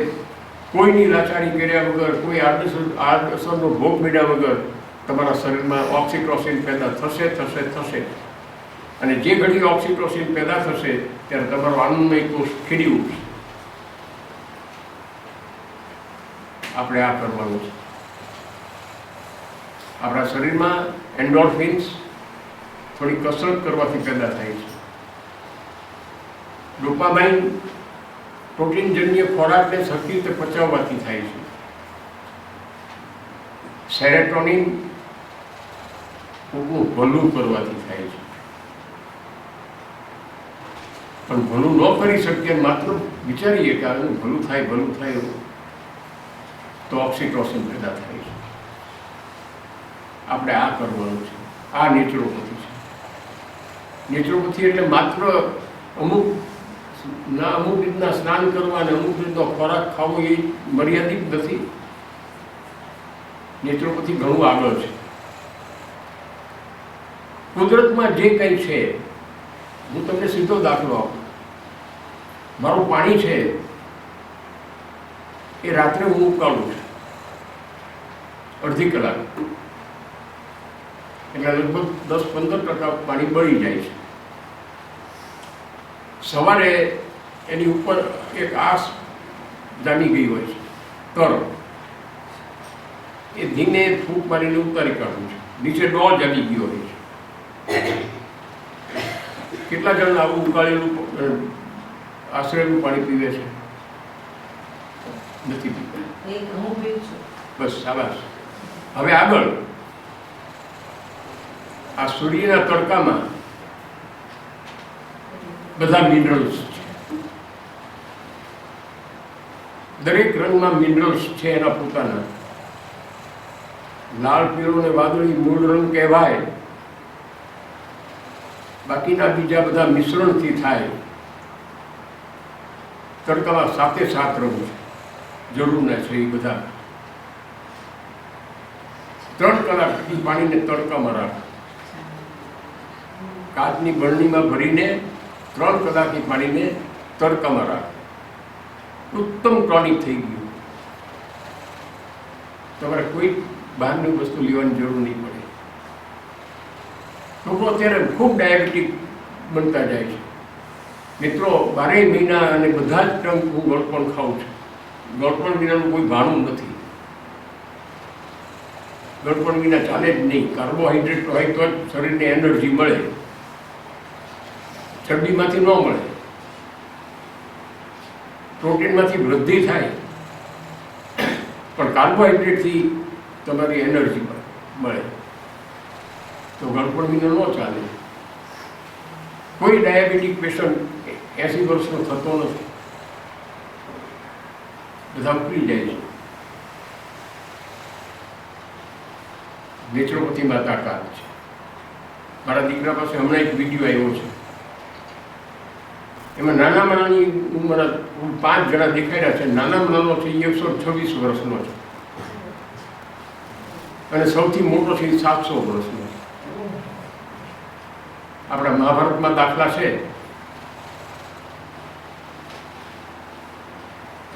કોઈની લાચારી કર્યા વગર, કોઈ આડઅસરનો ભોગ મેળ્યા વગર તમારા શરીરમાં ઓક્સિટોસિન પેદા થશે. અને જે ઘડી ઓક્સિટોસિન પેદા થશે ત્યારે તમારો આનંદમય કોષ ખીલી ઉઠશે. આપણે આ કરવાનું છે. આપણા શરીરમાં એન્ડોર્ફિન્સ થોડી કસરત કરવાથી પેદા થાય છે. ડોપામાઇન પ્રોટીનજન્ય ખોરાકને સરખી રીતે પચાવવાથી થાય છે. સેરેટોનિન કોકનું ભલું કરવાથી થાય છે. પણ ભલું ન કરી શકીએ, માત્ર વિચારીએ કે આનું ભલું થાય તો ઓક્સિટોસિન પેદા થાય છે. આપણે આ કરવાનું છે. આ નેચરોપથી છે. નેચરોપથી એટલે માત્ર અમુક રીતના સ્નાન કરવા અને અમુક રીતનો ખોરાક ખાવો એ મર્યાદિત નથી. નેચરોપથી ઘણું આગળ છે. કુદરતમાં જે કંઈ છે, હું તમને સીધો દાખલો આપું. મારું પાણી છે એ રાત્રે હું ઉકાળું છું અડધી કલાક, એટલે લગભગ 10-15% પાણી બળી જાય છે. સવારે એની ઉપર એક આસ જામી ગઈ હોય છે, તર, એ ધીમે ફૂંક મારીને ઉતારી કાઢું છું. નીચે ડોળ જામી ગયો હોય છે. કેટલા જણ આવું ઉકાળેલું આશરેલું પાણી પીવે છે? નથી પીતા. બસ શાબાશ. હવે આગળ આ સૂર્યના તડકામાં બધા મિનરલ્સ છે. દરેક રંગમાં મિનરલ્સ છે એના પોતાના. લાલ, પીળો ને વાદળી મૂળ રંગ કહેવાય. બાકીના બીજા બધા મિશ્રણથી થાય. તડકામાં 7 રંગો છે, જરૂરના છે એ બધા. 3 કલાક સુધી પાણીને તડકામાં રાખો. કાચની બરણીમાં ભરીને 3 કલાક એ પાણીને તડકામાં રાખો. ઉત્તમ ટોનિક થઈ ગયું. તમારે કોઈ બહારની વસ્તુ લેવાની જરૂર નહીં પડે. લોકો અત્યારે ખૂબ ડાયાબિટીક બનતા જાય છે. મિત્રો, 12 મહિના અને બધા જ ટંક હું ગળપણ ખાઉં છું. ગળપણ વિનાનું કોઈ ભાણું નથી. ગળપણ વિના ચાલે જ નહીં. કાર્બોહાઈડ્રેટ હોય તો જ શરીરને એનર્જી મળે, ચરબીમાંથી ન મળે. પ્રોટીનમાંથી વૃદ્ધિ થાય, પણ કાર્બોહાઈડ્રેટથી તમારી એનર્જી મળે. તો ગળપણ વિના ન ચાલે. કોઈ ડાયાબિટીક પેશન્ટ 80 વર્ષનો થતો નથી. બધા ઉકળી જાય છે. નેચરોપથીમાં તાકાત છે. મારા દીકરા પાસે હમણાં એક વિડીયો આવ્યો છે. એમાં નાની ઉંમર 5 જણા દેખાડ્યા છે. નાનો છે 126 વર્ષનો છે અને સૌથી મોટો છે 700 વર્ષનો છે. આપણા મહાભારતમાં દાખલા છે.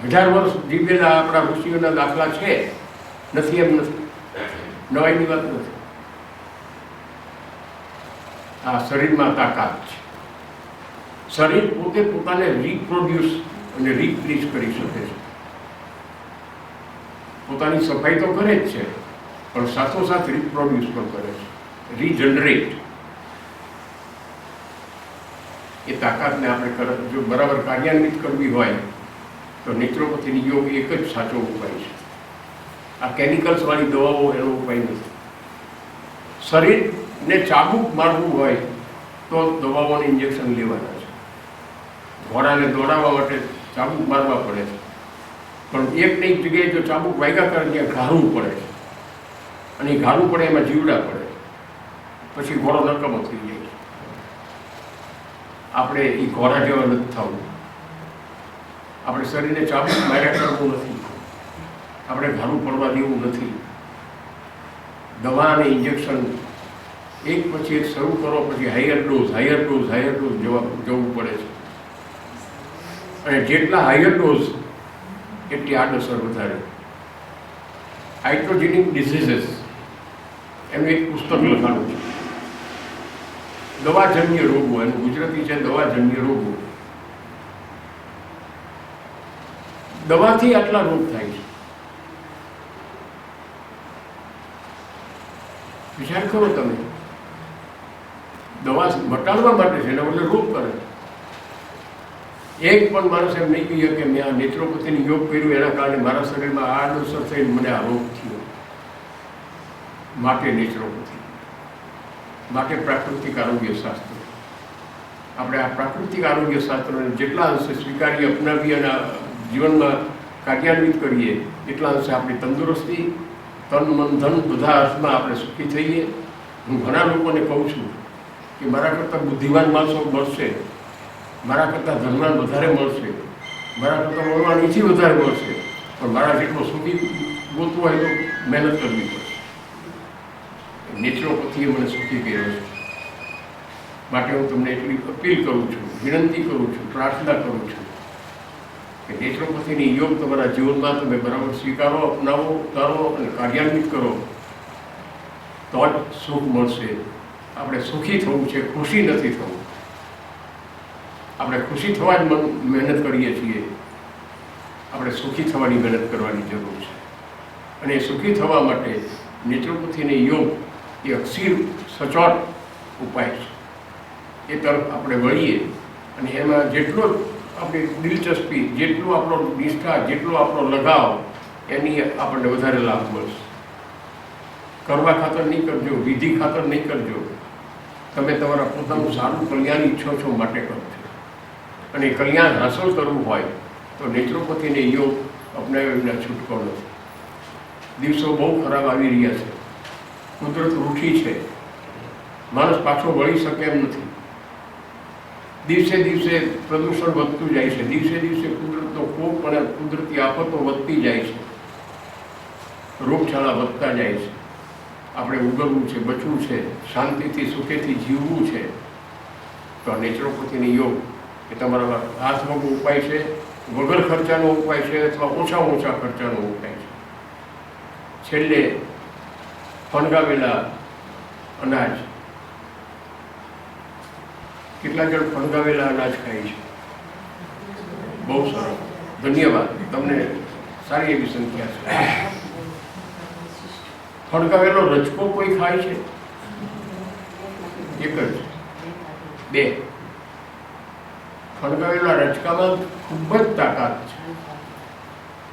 1000 વર્ષ જીવેલા આપણા ઋષિઓના દાખલા છે. નથી એમ નથી, નવાઈની વાત નથી. આ શરીરમાં તાકાત છે. શરીર પોતે પોતાને રીપ્રોડ્યુસ અને રીપ્લેસ કરી શકે છે. પોતાની સફાઈ તો કરે જ છે, પણ સાથોસાથ રીપ્રોડ્યુસ પણ કરે છે, રીજનરેટ. એ તાકાતને આપણે જો બરાબર કાર્યાન્વિત કરવી હોય તો નેચરોપેથીની યોગ એક જ સાચો ઉપાય છે. આ કેમિકલ્સવાળી દવાઓ એનો ઉપાય નથી. શરીરને ચાબુક મારવું હોય તો દવાઓને ઇન્જેક્શન લેવાના છે. ઘોડાને દોડાવવા માટે ચાબુક મારવા પડે છે, પણ એક એક જગ્યાએ જો ચાબુક વાગ્યા કરે ત્યાં ઘારવું પડે છે, અને એ ઘારવું પડે એમાં જીવડા પડે, પછી ઘોડો નકામો થઈ જાય છે. આપણે એ ઘોડા જેવા નથી થવું. આપણે શરીરને ચાબુક માર્યા કરવું નથી, આપણે ઘારું પડવા દેવું નથી. દવા અને ઇન્જેક્શન એક પછી એક શરૂ કરો, પછી હાયર ડોઝ જવું પડે છે. અને જેટલા હાયર ડોઝ એટલી આડઅસર વધારે. હાઇડ્રોજેનિક ડિઝીઝીસ એનું એક પુસ્તક લખાણું છે, દવાજન્ય રોગો. એનું ગુજરાતી છે દવાજન્ય રોગો. દવાથી આટલા રોગ થાય છે. વિચાર કરો તમે, દવા મટાડવા માટે છે, એના બદલે રોગ કરે. એક પણ માણસ એમ નહીં કહ્યું કે મેં આ નેચરોપેથીની યોગ કર્યું એના કારણે મારા શરીરમાં આ આડઅસર થઈને મને આ રોગ થયો. માટે નેચરોપેથી, માટે પ્રાકૃતિક આરોગ્ય શાસ્ત્ર. આપણે આ પ્રાકૃતિક આરોગ્ય શાસ્ત્રને જેટલા અંશે સ્વીકારીએ, અપનાવીએ અને જીવનમાં કાર્યાન્વિત કરીએ એટલા અંશે આપણી તંદુરસ્તી, તન મન ધન બધા અર્થમાં આપણે સુખી થઈએ. હું ઘણા લોકોને કહું છું કે મારા કરતાં બુદ્ધિમાન માણસો મળશે, મારા કરતાં ધનવાન વધારે મળશે, મારા કરતાં મળવાનીથી વધારે મળશે, પણ મારા જેટલો સુખી ગોતવો હોય તો મહેનત કરવી પડશે. નેચરોપેથીએ મને સુખી કર્યો છે. માટે હું તમને એટલી અપીલ કરું છું, વિનંતી કરું છું, પ્રાર્થના કરું છું કે નેચરોપેથીની યોગ તમારા જીવનમાં તમે બરાબર સ્વીકારો, અપનાવો, ઉતારો અને કાર્યાન્વિત કરો તો જ સુખ મળશે. આપણે સુખી થવું છે, ખુશી નથી થવું. આપણે ખુશી થવા જ મહેનત કરીએ છીએ. આપણે સુખી થવાની મહેનત કરવાની જરૂર છે. અને સુખી થવા માટે નેચરોપેથીની યોગ એ અક્ષીર સચોટ ઉપાય છે. એ તરફ આપણે વળીએ અને એમાં જેટલો આપણી દિલચસ્પી, જેટલું આપણો નિષ્ઠા, જેટલો આપણો લગાવ, એની આપણને વધારે લાભ મળશે. કરવા ખાતર નહીં કરજો, વિધિ ખાતર નહીં કરજો. તમે તમારા પોતાનું સારું કલ્યાણ ઈચ્છો છો માટે કરો છો. અને કલ્યાણ હાંસલ કરવું હોય તો નેચરોપેથીને યોગ અપનાવ્યા વિના છૂટકો નથી. દિવસો બહુ ખરાબ આવી રહ્યા છે. કુદરત રૂઠી છે. માણસ પાછો વળી શકે એમ નથી. દિવસે દિવસે પ્રદૂષણ વધતું જાય છે. દિવસે દિવસે કુદરતનો કોપ અને કુદરતી આફતો વધતી જાય છે. રોગચાળા વધતા જાય છે. આપણે ઉગરવું છે, બચવું છે, શાંતિથી સુખેથી જીવવું છે તો આ નેચરોપેથીની યોગ એ તમારા હાથવગો ઉપાય છે, વગર ખર્ચાનો ઉપાય છે અથવા ઓછા ખર્ચાનો ઉપાય છે. છેલ્લે ફણગાવેલા અનાજ, કેટલા જણ ફણગાવેલા અનાજ ખાય છે? બહુ સરસ, ધન્યવાદ. તમને સારી એવી સંખ્યા છે. ફણગાવેલો રજકો કોઈ ખાય છે? એક જ, બે. ફણગાવેલા રજકામાં ખૂબ જ તાકાત છે,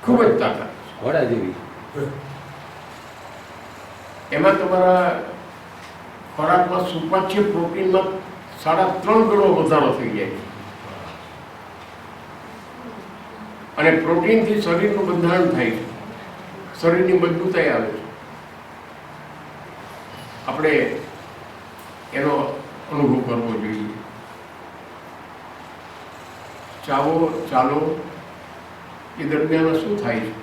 ખૂબ જ તાકાત છે, ઘોડા જેવી. એમાં તમારા ખોરાકમાં સુપાચ્ય પ્રોટીનમાં 3.5 ગણો વધારો થઈ જાય છે. અને પ્રોટીનથી શરીરનું બંધારણ થાય છે, શરીરની મજબૂતાઈ આવે છે. આપણે એનો અનુભવ કરવો જોઈએ. ચાલો એ દરમિયાન શું થાય છે?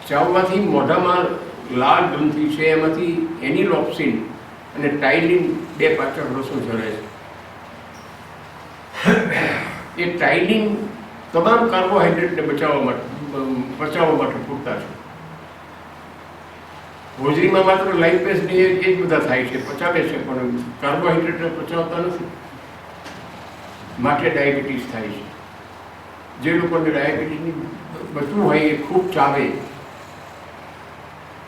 ચાવવાથી મોઢામાં લાળ ગ્રંથિ છે, એમાંથી એનિલોપ્સિન અને ટાઇલિન 2 પાચક રસો ઝરે છે. એ ટાઇલિન તમામ કાર્બોહાઈડ્રેટને પચાવવા માટે પૂરતા છે. હોજરીમાં માત્ર લાઇપેસ ને એ જ બધા થાય છે, પચાવે છે, પણ કાર્બોહાઈડ્રેટને પચાવતા નથી. માટે ડાયાબિટીસ થાય છે. જે લોકોને ડાયાબિટીસની બચવું હોય એ ખૂબ ચાવે,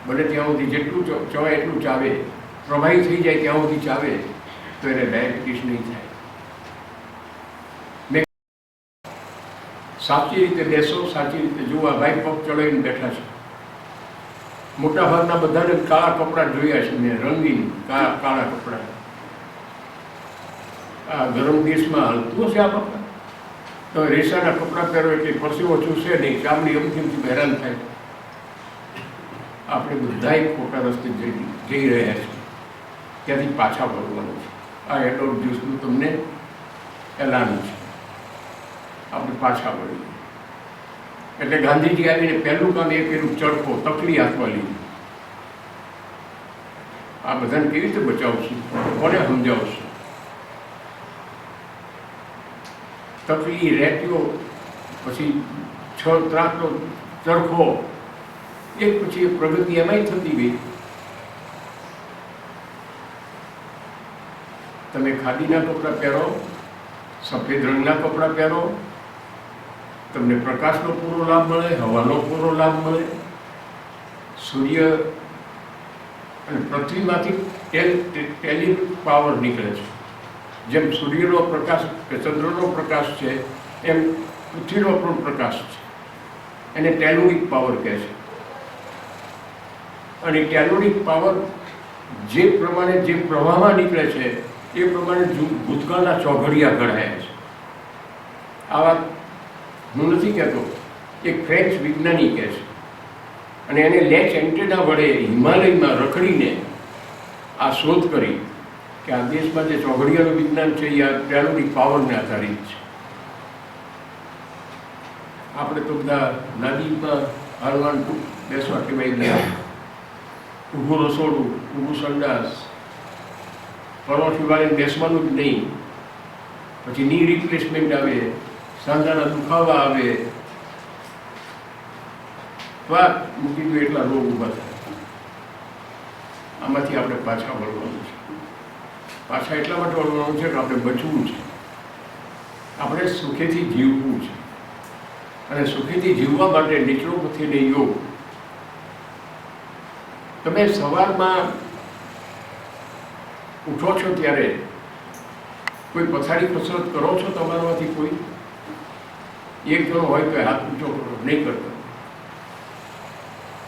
બને ત્યાં સુધી જેટલું ચવાય એટલું ચાવે, પ્રભાવી થઈ જાય ત્યાં સુધી ચાવે તો એને ડાયાબિટીસ નહીં થાય. સાચી રીતે બેસો, સાચી રીતે જુઓ. ભાઈ પગ ચડાવીને બેઠા છે. મોટાભાગના બધાને કાળા કપડાં જોયા છે મેં, રંગીન કાળા કપડાં. આ ગરમ દેશમાં હાલતું હશે આ કપડાં. તો રેસાના કપડાં પહેરો એટલે પરસેવો ચૂસે નહીં, ચામડી અમથી હેરાન થાય. આપણે બધાય ખોટા રસ્તે જઈ રહ્યા છીએ. ત્યાંથી પાછા વળવાનું છે. આ એડોલ્ટ જ્યુસનું તમને એલાન છે. આપણે પાછા વળીએ. એટલે ગાંધીજી આવીને પહેલું કામ એ પેલું ચડકો તકલી હાથમાં લીધી. આ બધાને કેવી રીતે બચાવશું, કોને સમજાવશું? તકલી રેતીઓ, પછી 6 ત્રાકનો ચરખો, એક પછી એક પ્રગતિ એમાંય થતી ગઈ. તમે ખાદીના કપડાં પહેરો, સફેદ રંગના કપડાં પહેરો, તમને પ્રકાશનો પૂરો લાભ મળે, હવાનો પૂરો લાભ મળે. સૂર્ય અને પૃથ્વીમાંથી ટેલી પાવર નીકળે છે. જેમ સૂર્યનો પ્રકાશ કે ચંદ્રનો પ્રકાશ છે, એમ પૃથ્વીનો પણ પ્રકાશ છે. એને ટેલુરિક પાવર કહે છે. અને ટેલુરિક પાવર જે પ્રમાણે જે પ્રવાહમાં નીકળે છે એ પ્રમાણે ભૂતકાળના ચોઘડિયા ઘડાયા છે. આ વાત હું નથી કહેતો, એક ફ્રેન્ચ વિજ્ઞાની કહે છે. અને એને લેચ એન્ટેના વડે હિમાલયમાં રખડીને આ શોધ કરી કે આ દેશમાં જે ચોઘડિયાનું વિજ્ઞાન છે એ આ ટેલુરિક પાવરને આધારિત છે. આપણે તો બધા નાદીમાં હાલવાનું બેસવા કહેવાય ગયા, ઊભું રસોડું, ઊભું સંડાસ, પરોઠી વાળીને બેસવાનું જ નહીં. પછી ની રિપ્લેસમેન્ટ આવે, સાંધાના દુખાવા આવે, વાત મૂકી દો એટલા રોગ ઊભા થાય. આમાંથી આપણે પાછા વળવાનું છે. પાછા એટલા માટે વળવાનું છે કે આપણે બચવું છે, આપણે સુખેથી જીવવું છે. અને સુખેથી જીવવા માટે નિચળોપથીને યોગ. તમે સવારમાં ઉઠો છો ત્યારે કોઈ પથારી કસરત કરો છો તમારામાંથી? કોઈ એક જણો હોય તો હાથ ઊંચો કરો, નહીં કરતો.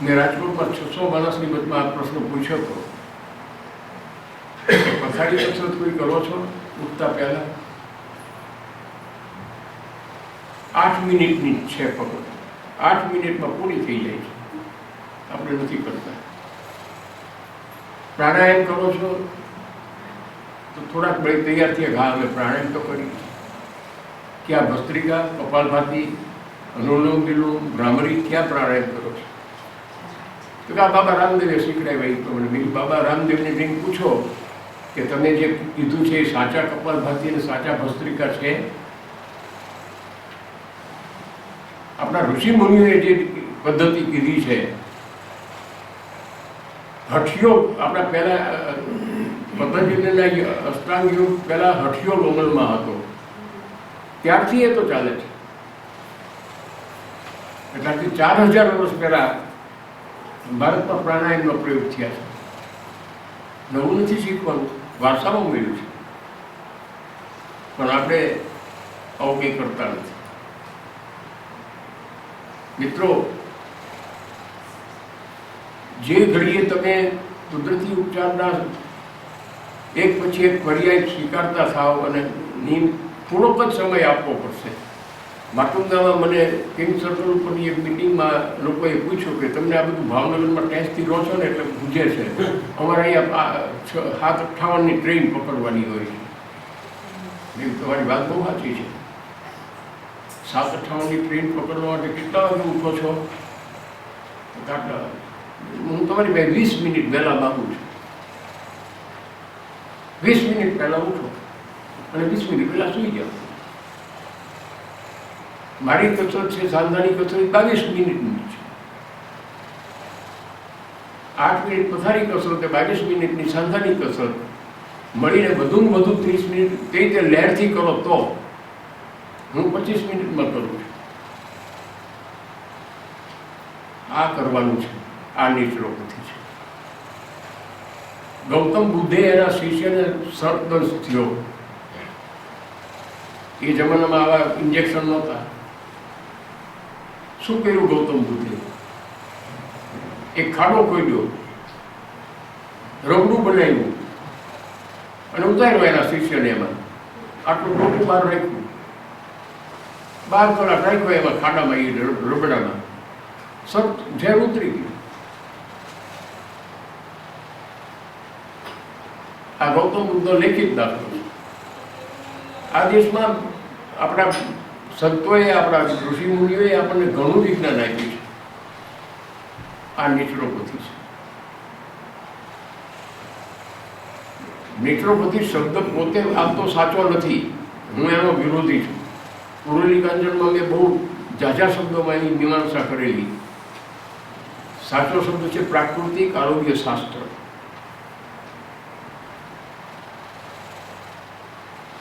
મેં રાજકોટમાં 600 માણસની મતમાં આ પ્રશ્ન પૂછ્યો હતો. પથારી કસરત કોઈ કરો છો ઉઠતા પહેલા? 8 મિનિટની છે પકડ, 8 મિનિટમાં પૂરી થઈ જાય છે. આપણે નથી કરતા. પ્રાણાયામ કરો છો તો થોડાક બ્રેક તૈયાર થયા, ઘા હવે પ્રાણાયામ તો કરી. ક્યાં ભસ્ત્રિકા, કપાલભાતિ, અનુલોમ વિલોમ, ભ્રામરી, ક્યાં પ્રાણાયામ કરો છો? તો કે આ બાબા રામદેવે શીખડાવ્યા. તો મને બાબા રામદેવને જઈને પૂછો કે તમે જે કીધું છે એ સાચા કપાલભાતિ અને સાચા ભસ્ત્રિકા છે? આપણા ઋષિ મુનિઓએ જે પદ્ધતિ કીધી છે, હઠયોગ, આપણા પહેલા પતંજલિના અષ્ટાંગ યોગ પહેલા હઠયોગ અમલમાં હતો, ત્યારથી એ તો ચાલે છે. એટલાથી 4000 વર્ષ પહેલા ભારતમાં પ્રાણાયામનો પ્રયોગ થયા છે. નવું નથી શીખવાનું, વારસામાં મળ્યું છે. પણ આપણે આવું કંઈ કરતા નથી. મિત્રો, જે ઘડીએ તમે કુદરતી ઉપચારના એક પછી એક પર્યાય સ્વીકારતા થાવ અને થોડોક જ સમય આપવો પડશે. માટુંગામાં મને કિંગ સર્કલ ઉપરની એક મિટિંગમાં લોકોએ પૂછ્યું કે તમને આ બધું ભાવનગરમાં ટેસ્ટથી રહો છો ને એટલે પૂછે છે, અમારે અહીંયા 7:58ની ટ્રેન પકડવાની હોય છે. તમારી વાત બહુ સાચી છે. 7:58ની ટ્રેન પકડવા માટે કેટલા વાગે ઉઠો છો? હું તમારી પાસે 20 મિનિટ વહેલા માગું છું. 20 મિનિટ પહેલાં ઉઠો અને 20 મિનિટ પહેલાં સૂઈ જાઓ. મારી કસરત છે સાંધાની કસરત 22 મિનિટની છે. 8 મિનિટ પથારી કસરત, 22 મિનિટની સાંધાની કસરત, મળીને વધુમાં વધુ 30 મિનિટ તે રીતે લહેરથી કરો તો હું 25 મિનિટમાં કરું છું. આ કરવાનું છે. આ નિચળોપથી છે. ગૌતમ બુદ્ધે એના શિષ્યને સર્પદંશ થયો. એ જમાનામાં આવા ઇન્જેક્શન નહોતા. શું કર્યું ગૌતમ બુદ્ધે? એક ખાડો ખોદ્યો, રગડું બનાવ્યું અને ઉતાર્યો એના શિષ્યને એમાં. આટલું ટોપું બહાર રાખ્યું, 12 કલાક રાખ્યો એમાં ખાડામાં, એ રબડામાં. ઝેર ઉતરી ગયું. આ ગૌતમ બુદ્ધનો લેખિત દાખલો છે. આ દેશમાં આપણા સંતોએ, આપણા ઋષિ મુનિઓએ આપણને ઘણું વિજ્ઞાન આપ્યું છે. આ નેચરોપેથી છે. નેચરોપેથી શબ્દ પોતે આમ તો સાચો નથી, હું એનો વિરોધી છું. પુરોલી કાંજનમાં મેં બહુ ઝાઝા શબ્દોમાં એની મીમાંસા કરેલી. સાચો શબ્દ છે પ્રાકૃતિક આરોગ્ય શાસ્ત્ર.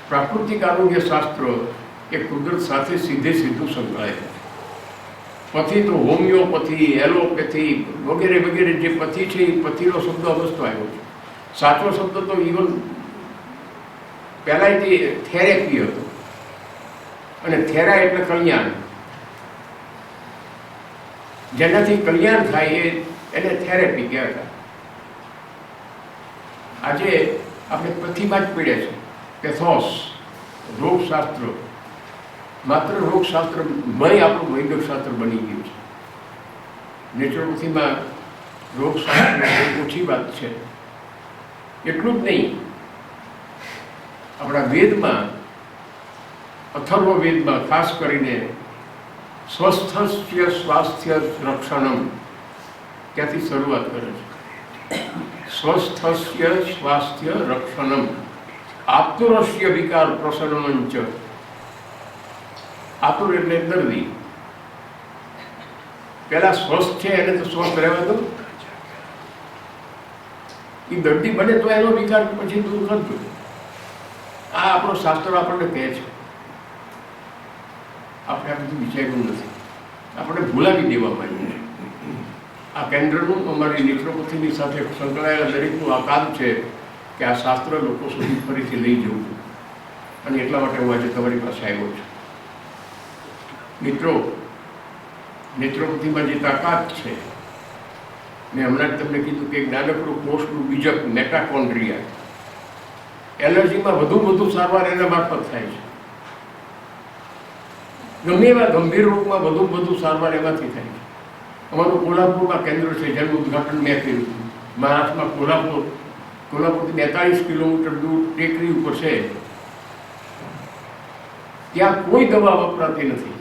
પ્રાકૃતિક આરોગ્ય શાસ્ત્ર એ કુદરત સાથે સીધું સંકળાયેલું. પથી તો હોમિયોપેથી, એલોપેથી વગેરે વગેરે જે પથી છે એ પથીનો શબ્દ અવસ્તો આવ્યો છે. સાચો શબ્દ તો ઇવન પહેલાં તે થેરેપી હતો, અને થેરા એટલે કલ્યાણ. જેનાથી કલ્યાણ થાય એને થેરેપી કહેવાય. આજે આપણે પથીમાં જ પીડે છે. પેથોસ, રોગશાસ્ત્ર, માત્ર રોગશાસ્ત્રમય આપણું વૈદ્યકશાસ્ત્ર બની ગયું છે. નેચરોપેથીમાં રોગશાસ્ત્ર ઓછી વાત છે. એટલું જ નહીં, આપણા વેદમાં, અથર્વ વેદમાં ખાસ કરીને સ્વસ્થસ્ય સ્વાસ્થ્ય રક્ષણમ ત્યાંથી શરૂઆત કરે છે. સ્વસ્થસ્ય સ્વાસ્થ્ય રક્ષણમ આતુરસ્ય વિકાર પ્રસરણંચ. આતુર એટલે દર્દી. પેલા સ્વસ્થ છે એને તો સ્વસ્થ રહેવા દો. એ દર્દી બને તો એનો વિકાર પછી દૂર કરજો. આ આપણો શાસ્ત્ર આપણને કહે છે. આપણે આ બધું વિચાર્યું નથી, આપણે ભૂલાવી દેવા માંગીએ. આ કેન્દ્રનું અમારી નેચરોપેથીની સાથે સંકળાયેલા દરેકનું આ કામ છે કે આ શાસ્ત્ર લોકો સુધી ફરીથી લઈ જવું. અને એટલા માટે હું આજે તમારી પાસે આવ્યો છું. મિત્રો, નેચરોપેથીમાં જે તાકાત છે, મેં હમણાં જ તમને કીધું કે નાનકડું કોષનું બીજક મેટાકોન્ડ્રિયા, એલર્જીમાં વધુ સારવાર એના મારફત થાય છે. ગમે એવા ગંભીર રોગમાં વધુ સારવાર એમાંથી થાય છે. અમારું કોલ્હાપુરમાં કેન્દ્ર છે, જેનું ઉદ્ઘાટન મેં કર્યું હતું. મહારાષ્ટ્રમાં કોલ્હાપુરથી 42 કિલોમીટર દૂર ટેકરી ઉપર છે. ત્યાં કોઈ દવા વપરાતી નથી,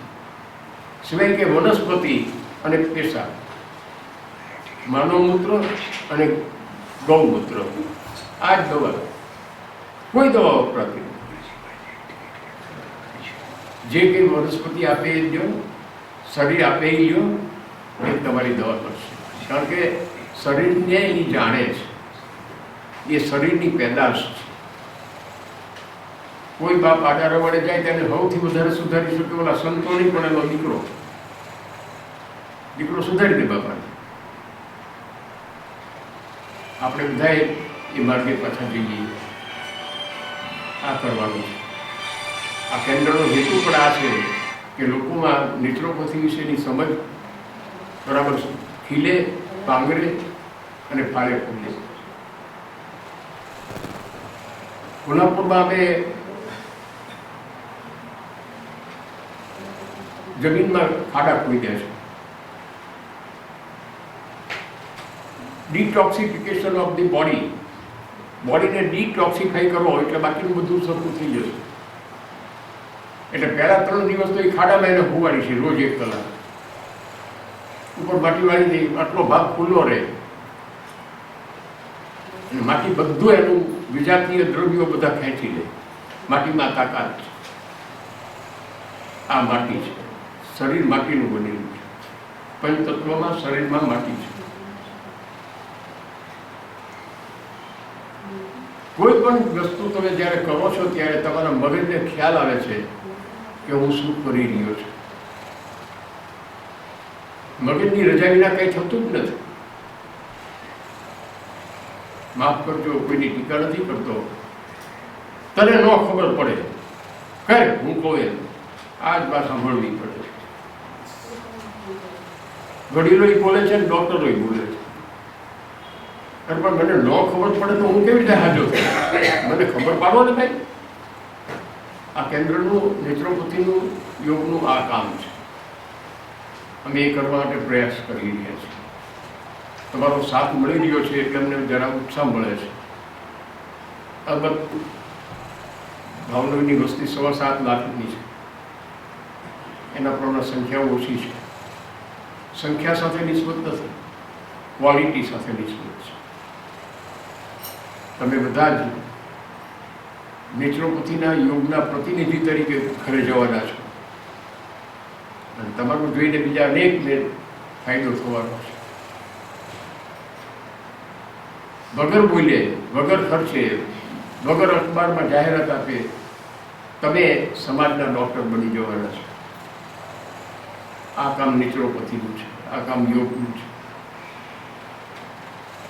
સિવાય કે વનસ્પતિ અને પેશાબ, માનવમૂત્ર અને ગૌમૂત્ર, આ જ દવા. કોઈ દવા વપરાતી નથી. જે કંઈ વનસ્પતિ આપે એ લ્યો, શરીર આપે એ લ્યો, એ તમારી દવા કરશે. કારણ કે શરીરને એ જાણે છે, એ શરીરની પેદાશ છે. કોઈ બાપ આડા રવાડે જાય તેને સૌથી વધારે સુધારી શકે ઓલા સંતોની, પણ એનો દીકરો સુધારી દે બાપાને. આપણે બધાએ એ માર્ગે પાછા જઈએ. આ કરવાનું છે. આ કેન્દ્રનો હેતુ પણ આ છે કે લોકોમાં નેચરોપેથી વિશેની સમજ બરાબર ખીલે, પાંગરે અને ફાળે ફૂલે. કોલ્હાપુરમાં અમે જમીનમાં ખાડા ખોદ્યા છે. Detoxification of the body. બોડીને ડિટોક્સિફાઈ કરવો એટલે બાકીનું બધું સરખું થઈ જશે. એટલે પહેલા 3 દિવસ તો એ ખાડામાં એને હોવાડી છે, રોજ 1 કલાક ઉપર માટી વાળી દે, આટલો ભાગ ખુલ્લો રહે. અને માટી બધું એનું વિજાતીય દ્રવ્યો બધા ખેંચી લે. માટીમાં તાકાત છે. આ માટી છે. શરીર માટીનું બનેલું છે. પંચતત્વમાં શરીરમાં માટી છે. કોઈ પણ વસ્તુ તમે જ્યારે કરો છો ત્યારે તમારા મગજને ખ્યાલ આવે છે કે હું શું કરી રહ્યો છું. મગજની રજા વિના કંઈ થતું જ નથી. માફ કરજો, કોઈની ટીકા નથી કરતો. તને ન ખબર પડે, કર હું કહું એમ આ જ વાત સાંભળવી પડે. વડીલોય બોલે છે અને ડૉક્ટરોય બોલે છે. અરે પણ મને ન ખબર પડે તો હું કેવી રીતે હાજર છું? મને ખબર પાડો ને ભાઈ. આ કેન્દ્રનું નેત્રોપથીનું યોગનું આ કામ છે. અમે એ કરવા માટે પ્રયાસ કરી રહ્યા છીએ. તમારો સાથ મળી રહ્યો છે એટલે અમને જરા ઉત્સાહ મળે છે. અલબત્ત ભાવનગરની વસ્તી 7.25 લાખની છે. એના પ્રમાણે સંખ્યાઓ ઓછી છે. સંખ્યા સાથે નિસ્બત નથી, ક્વોલિટી સાથે નિસ્બત છે. તમે બધા જ નેત્રોપથીના યોગના પ્રતિનિધિ તરીકે ઘરે જવાના છો અને તમારું જોઈને બીજા અનેકને ફાયદો થવાનો છે. વગર બોલે, વગર ખર્ચે, વગર અખબારમાં જાહેરાત આપે તમે સમાજના ડૉક્ટર બની જવાના છો. આ કામ નેત્રોપથીનું છે, આ કામ યોગનું છે.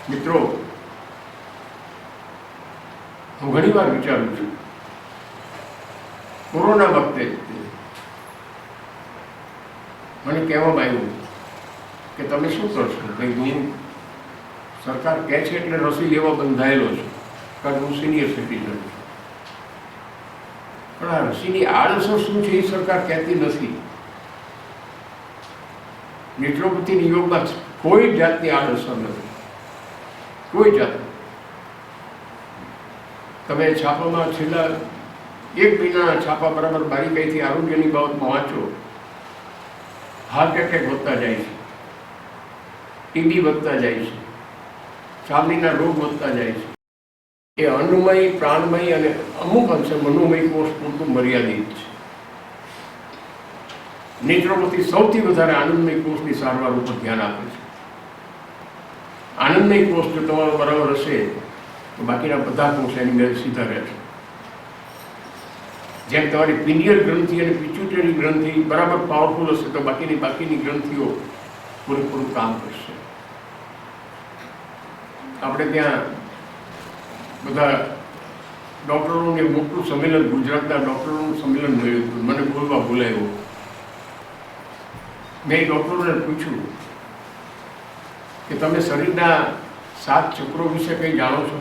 મિત્રો, હું ઘણી વાર વિચારું છું, કોરોના વખતે મને કહેવામાં આવ્યું કે તમે શું કરશો? ભાઈ હું સરકાર કહે છે એટલે રસી લેવા બંધાયેલો છું, કારણ હું સિનિયર સિટીઝન છું. પણ આ રસીની આડઅસર શું છે એ સરકાર કહેતી નથી. નેત્રોપથીની યોગમાં કોઈ જાતની આડઅસર નથી, કોઈ જાતની. તમે છાપામાં છેલ્લા 1 મહિનાના છાપા બરાબર બારીકાઈથી આરોગ્યની બાબતમાં વાંચો. હાર્ટ એટેક વધતા જાય છે, ટીબી વધતા જાય છે, ચામડીના રોગ વધતા જાય છે. એ અન્નમય, પ્રાણમય અને અમુક અંશે મનોમય કોષ પૂરતું મર્યાદિત છે. નેત્રોપથી સૌથી વધારે આનંદમય કોષની સારવાર ઉપર ધ્યાન આપે છે. આનંદમય કોષ જો તમારો બરાબર હશે તો બાકીના બધા કોષ એની મેળ સીધા રહેશે. જેમ તમારી પિનિયલ ગ્રંથિ અને પિચ્યુટરી ગ્રંથિ બરાબર પાવરફુલ હશે તો બાકીની ગ્રંથિઓ પૂરેપૂરું કામ કરશે. આપણે ત્યાં બધા ડૉક્ટરોનું એક મોટું સંમેલન, ગુજરાતના ડૉક્ટરોનું સંમેલન મળ્યું હતું. મને બોલવા બોલાવ્યો. મેં ડૉક્ટરોને પૂછ્યું કે તમે શરીરના 7 ચક્રો વિશે કંઈ જાણો છો?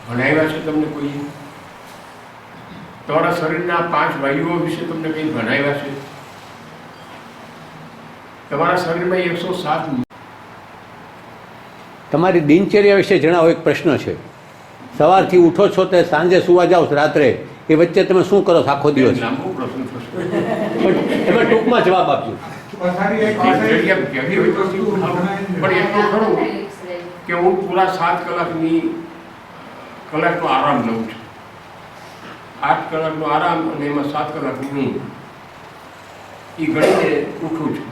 ભણાવ્યા છે તમને કોઈ? તમારા શરીરના 5 વાયુઓ વિશે તમને કંઈ ભણાવ્યા છે? તમારા શરીરમાં 107. તમારી દિનચર્યા વિશે જણાવો. એક પ્રશ્ન છે. સવારથી ઉઠો છો તે સાંજે સુવા જાઓ રાત્રે, એ વચ્ચે તમે શું કરો આખો દિવસ? લાંબો પ્રશ્ન થશે, એમાં ટૂંકમાં જવાબ આપજો. પણ એટલું ખરું કે હું પૂરા 7 કલાકનો આરામ લઉં છું. 8 કલાકનો આરામ અને એમાં 7 કલાક ઊંઘ. એ ગણીને ઉઠું છું.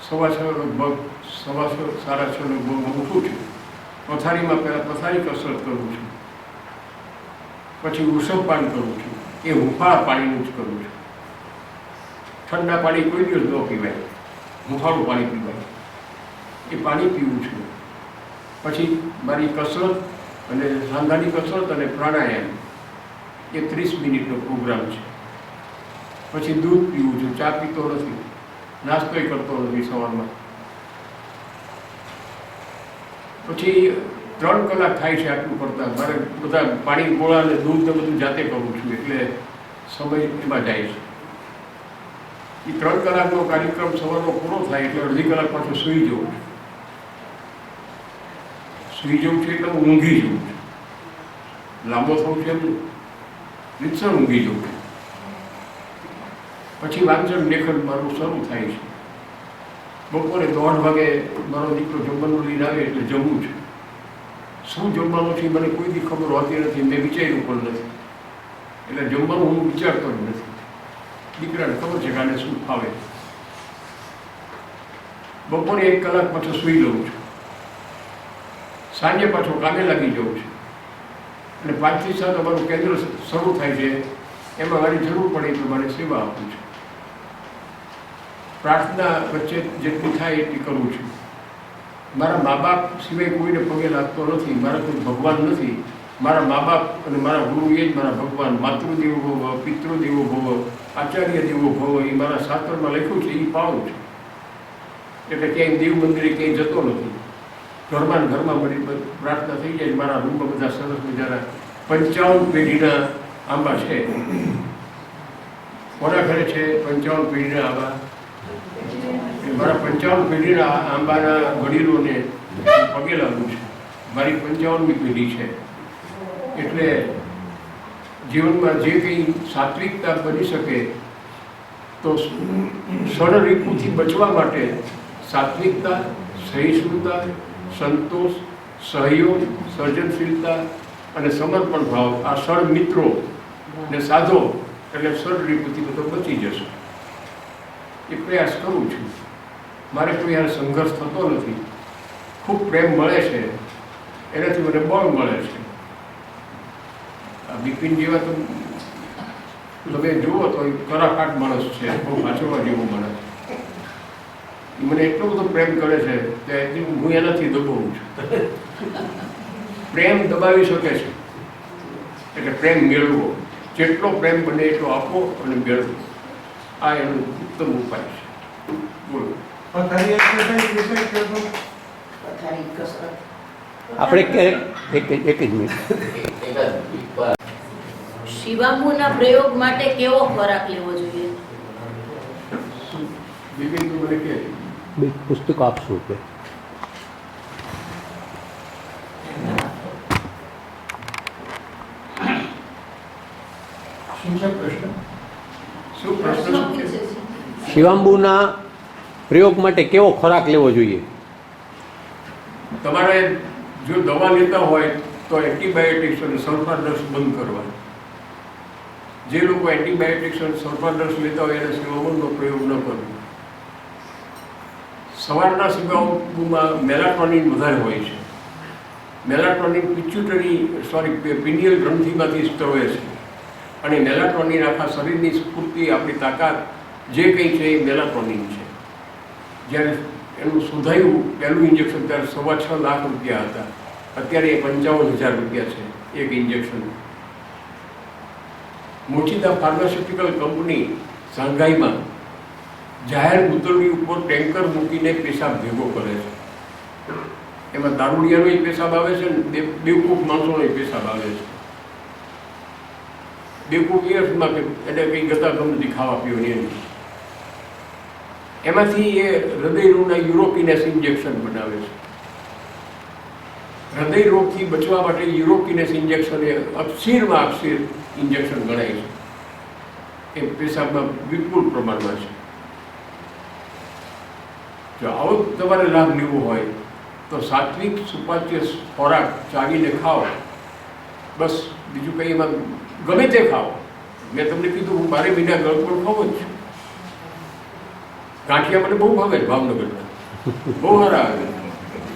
6:15 લગભગ, 6:30 લગભગ હું ઉઠું છું. પથારીમાં પહેલાં પથારી કસરત કરું છું, પછી વૃષભપાન કરું છું. એ હુંફાળા પાણીનું જ કરું છું. ઠંડા પાણી કોઈ દિવસ ન પીવાય, હુંફાળું પાણી પીવાય. એ પાણી પીવું છું. પછી મારી કસરત અને સાંધાની કસરત અને પ્રાણાયામ એ 30 મિનિટનો પ્રોગ્રામ છે. પછી દૂધ પીવું છું, ચા પીતો નથી, નાસ્તોય કરતો નથી સવારમાં. પછી 3 કલાક થાય છે આટલું કરતાં. મારે બધા પાણી ગોળા અને દૂધ ને બધું જાતે કરું છું એટલે સમય એમાં જાય છે. એ 3 કલાકનો કાર્યક્રમ સવારનો પૂરો થાય એટલે અડધી કલાક પાછું સૂઈ જવું છું. સૂઈ જવું છે એટલે હું ઊંઘી જવું છું. લાંબો થવું છે એમ રીતસર ઊંઘી જવું છું. પછી વાંચન લેખન મારું શરૂ થાય છે. બપોરે 1:30 વાગે મારો દીકરો જમવાનું લઈને આવે એટલે જમવું છે. શું જમવાનું છે મને કોઈ દી ખબર હોતી નથી, મેં વિચાર્યું પણ નથી. એટલે જમવાનું હું વિચારતો જ નથી. દીકરાને ખબર છે કે આને શું ફાવે. બપોરે 1 કલાક પાછો સૂઈ લઉં છું. સાંજે પાછો કામે લાગી જવું છે. અને 5 થી 7 અમારું કેન્દ્ર શરૂ થાય છે. એમાં મારી જરૂર પડે એ પ્રમાણે સેવા આપું છું. પ્રાર્થના વચ્ચે જેટલી થાય એટલી કરું છું. મારા મા બાપ સિવાય કોઈને પગે લાગતો નથી. મારા કોઈ ભગવાન નથી. મારા મા બાપ અને મારા ગુરુ એ જ મારા ભગવાન. માતૃદેવો ભવ, પિતૃદેવો ભવ, આચાર્ય દેવો ભવ એ મારા શાસ્ત્રમાં લખ્યું છે, એ પાળું છું. એટલે ક્યાંય દેવ મંદિરે ક્યાંય જતો નથી. ઘરમાં ને ઘરમાં બધી પ્રાર્થના થઈ જાય. મારા રૂમમાં બધા સરસ મજાના 55 પેઢીના આંબા છે. કોના ઘરે છે 55 પેઢીના આંબા? મારા 55 પેઢીના આંબાના વડીલોને પગે લાગુ છે. મારી 55મી પેઢી છે. એટલે જીવનમાં જે કંઈ સાત્વિકતા બની શકે તો ષડરીપુથી બચવા માટે સાત્વિકતા, સહિષ્ણુતા, સંતોષ, સહયોગ, સર્જનશીલતા અને સમર્પણ ભાવ, આ ષડ મિત્રો ને સાધો એટલે ષડરીપુથી બધો બચી જશે. એ પ્રયાસ કરું છું. મારે કોઈ યાર સંઘર્ષ થતો નથી. ખૂબ પ્રેમ મળે છે, એનાથી મને બળ મળે છે. બિપિન જેવા તો તમે જુઓ તો કરાકાટ માણસ છે, બહુ વાંચવા જેવો માણસ. એ મને એટલો બધો પ્રેમ કરે છે કે હું એનાથી દબાવું છું. પ્રેમ દબાવી શકે છે, એટલે પ્રેમ મેળવો. જેટલો પ્રેમ બને એટલો આપો અને મેળવો. આ એનો ઉત્તમ ઉપાય છે. બોલો. આપણે એક જ મિનિટ. શિવાંબુના પ્રયોગ માટે કેવો ખોરાક લેવો જોઈએ? બિપિન તું મને કહે. પુસ્તક આપશું કે શું છે પ્રશ્ન? શું પ્રશ્ન છે? શિવાંબુના પ્રયોગ માટે કેવો ખોરાક લેવો જોઈએ? તમારે જો દવા લેતા હોય તો એન્ટીબાયોટિક્સ અને સલ્ફર ડ્રગ્સ બંધ કરવા. જે લોકો એન્ટીબાયોટિક્સ અને સલ્ફર ડ્રગ્સ લેતા હોય એને શિવાંબુનો પ્રયોગ ન કરવો. સવારના શિવાંબુમાં મેલાટોનિન વધારે હોય છે. મેલાટોનિન પિનિયલ ગ્રંથિમાંથી સ્તવે છે અને મેલાટોનિન આખા શરીરની સ્ફૂર્તિ, આપણી તાકાત જે કંઈ છે એ મેલાટોનિન છે. જ્યારે એનું શોધાયું પહેલું ઇન્જેક્શન ત્યારે 6.25 લાખ રૂપિયા હતા. અત્યારે એ 55,000 રૂપિયા છે એક ઇન્જેક્શન. મોચીદા ફાર્માસ્યુટિકલ કંપની શાંઘાઈમાં જાહેર પૂતળની ઉપર ટેન્કર મૂકીને પેશાબ ભેગો કરે છે. એમાં દારૂડિયાનો પેશાબ આવે છે ને બેવકૂફ માણસોનો પેશાબ આવે છે. બેવકૂફ યર્સમાં કે એટલે કંઈ ગતાગમ નથી ખાવા પીવાની એની. એમાંથી એ હૃદયરોગના યુરોકિનેસ ઇન્જેક્શન બનાવે છે. હૃદય રોગથી બચવા માટે યુરોકિનેસ ઇન્જેક્શન એ અક્ષીરમાં અક્ષીર ઇન્જેક્શન ગણાય છે. એ પેશાબમાં વિપુલ પ્રમાણમાં છે. જો આવો તમારે લાભ લેવો હોય તો સાત્વિક સુપાચ્ય ખોરાક ચાવીને ખાઓ. બસ બીજું કંઈ એમાં ગમે તે ખાઓ. મેં તમને કીધું હું 12 મહિના ગળગોળ ખાઉં જ છું. ગાંઠિયા મને બહુ ભાવે ભાવનગરના, બહુ સારા આવે.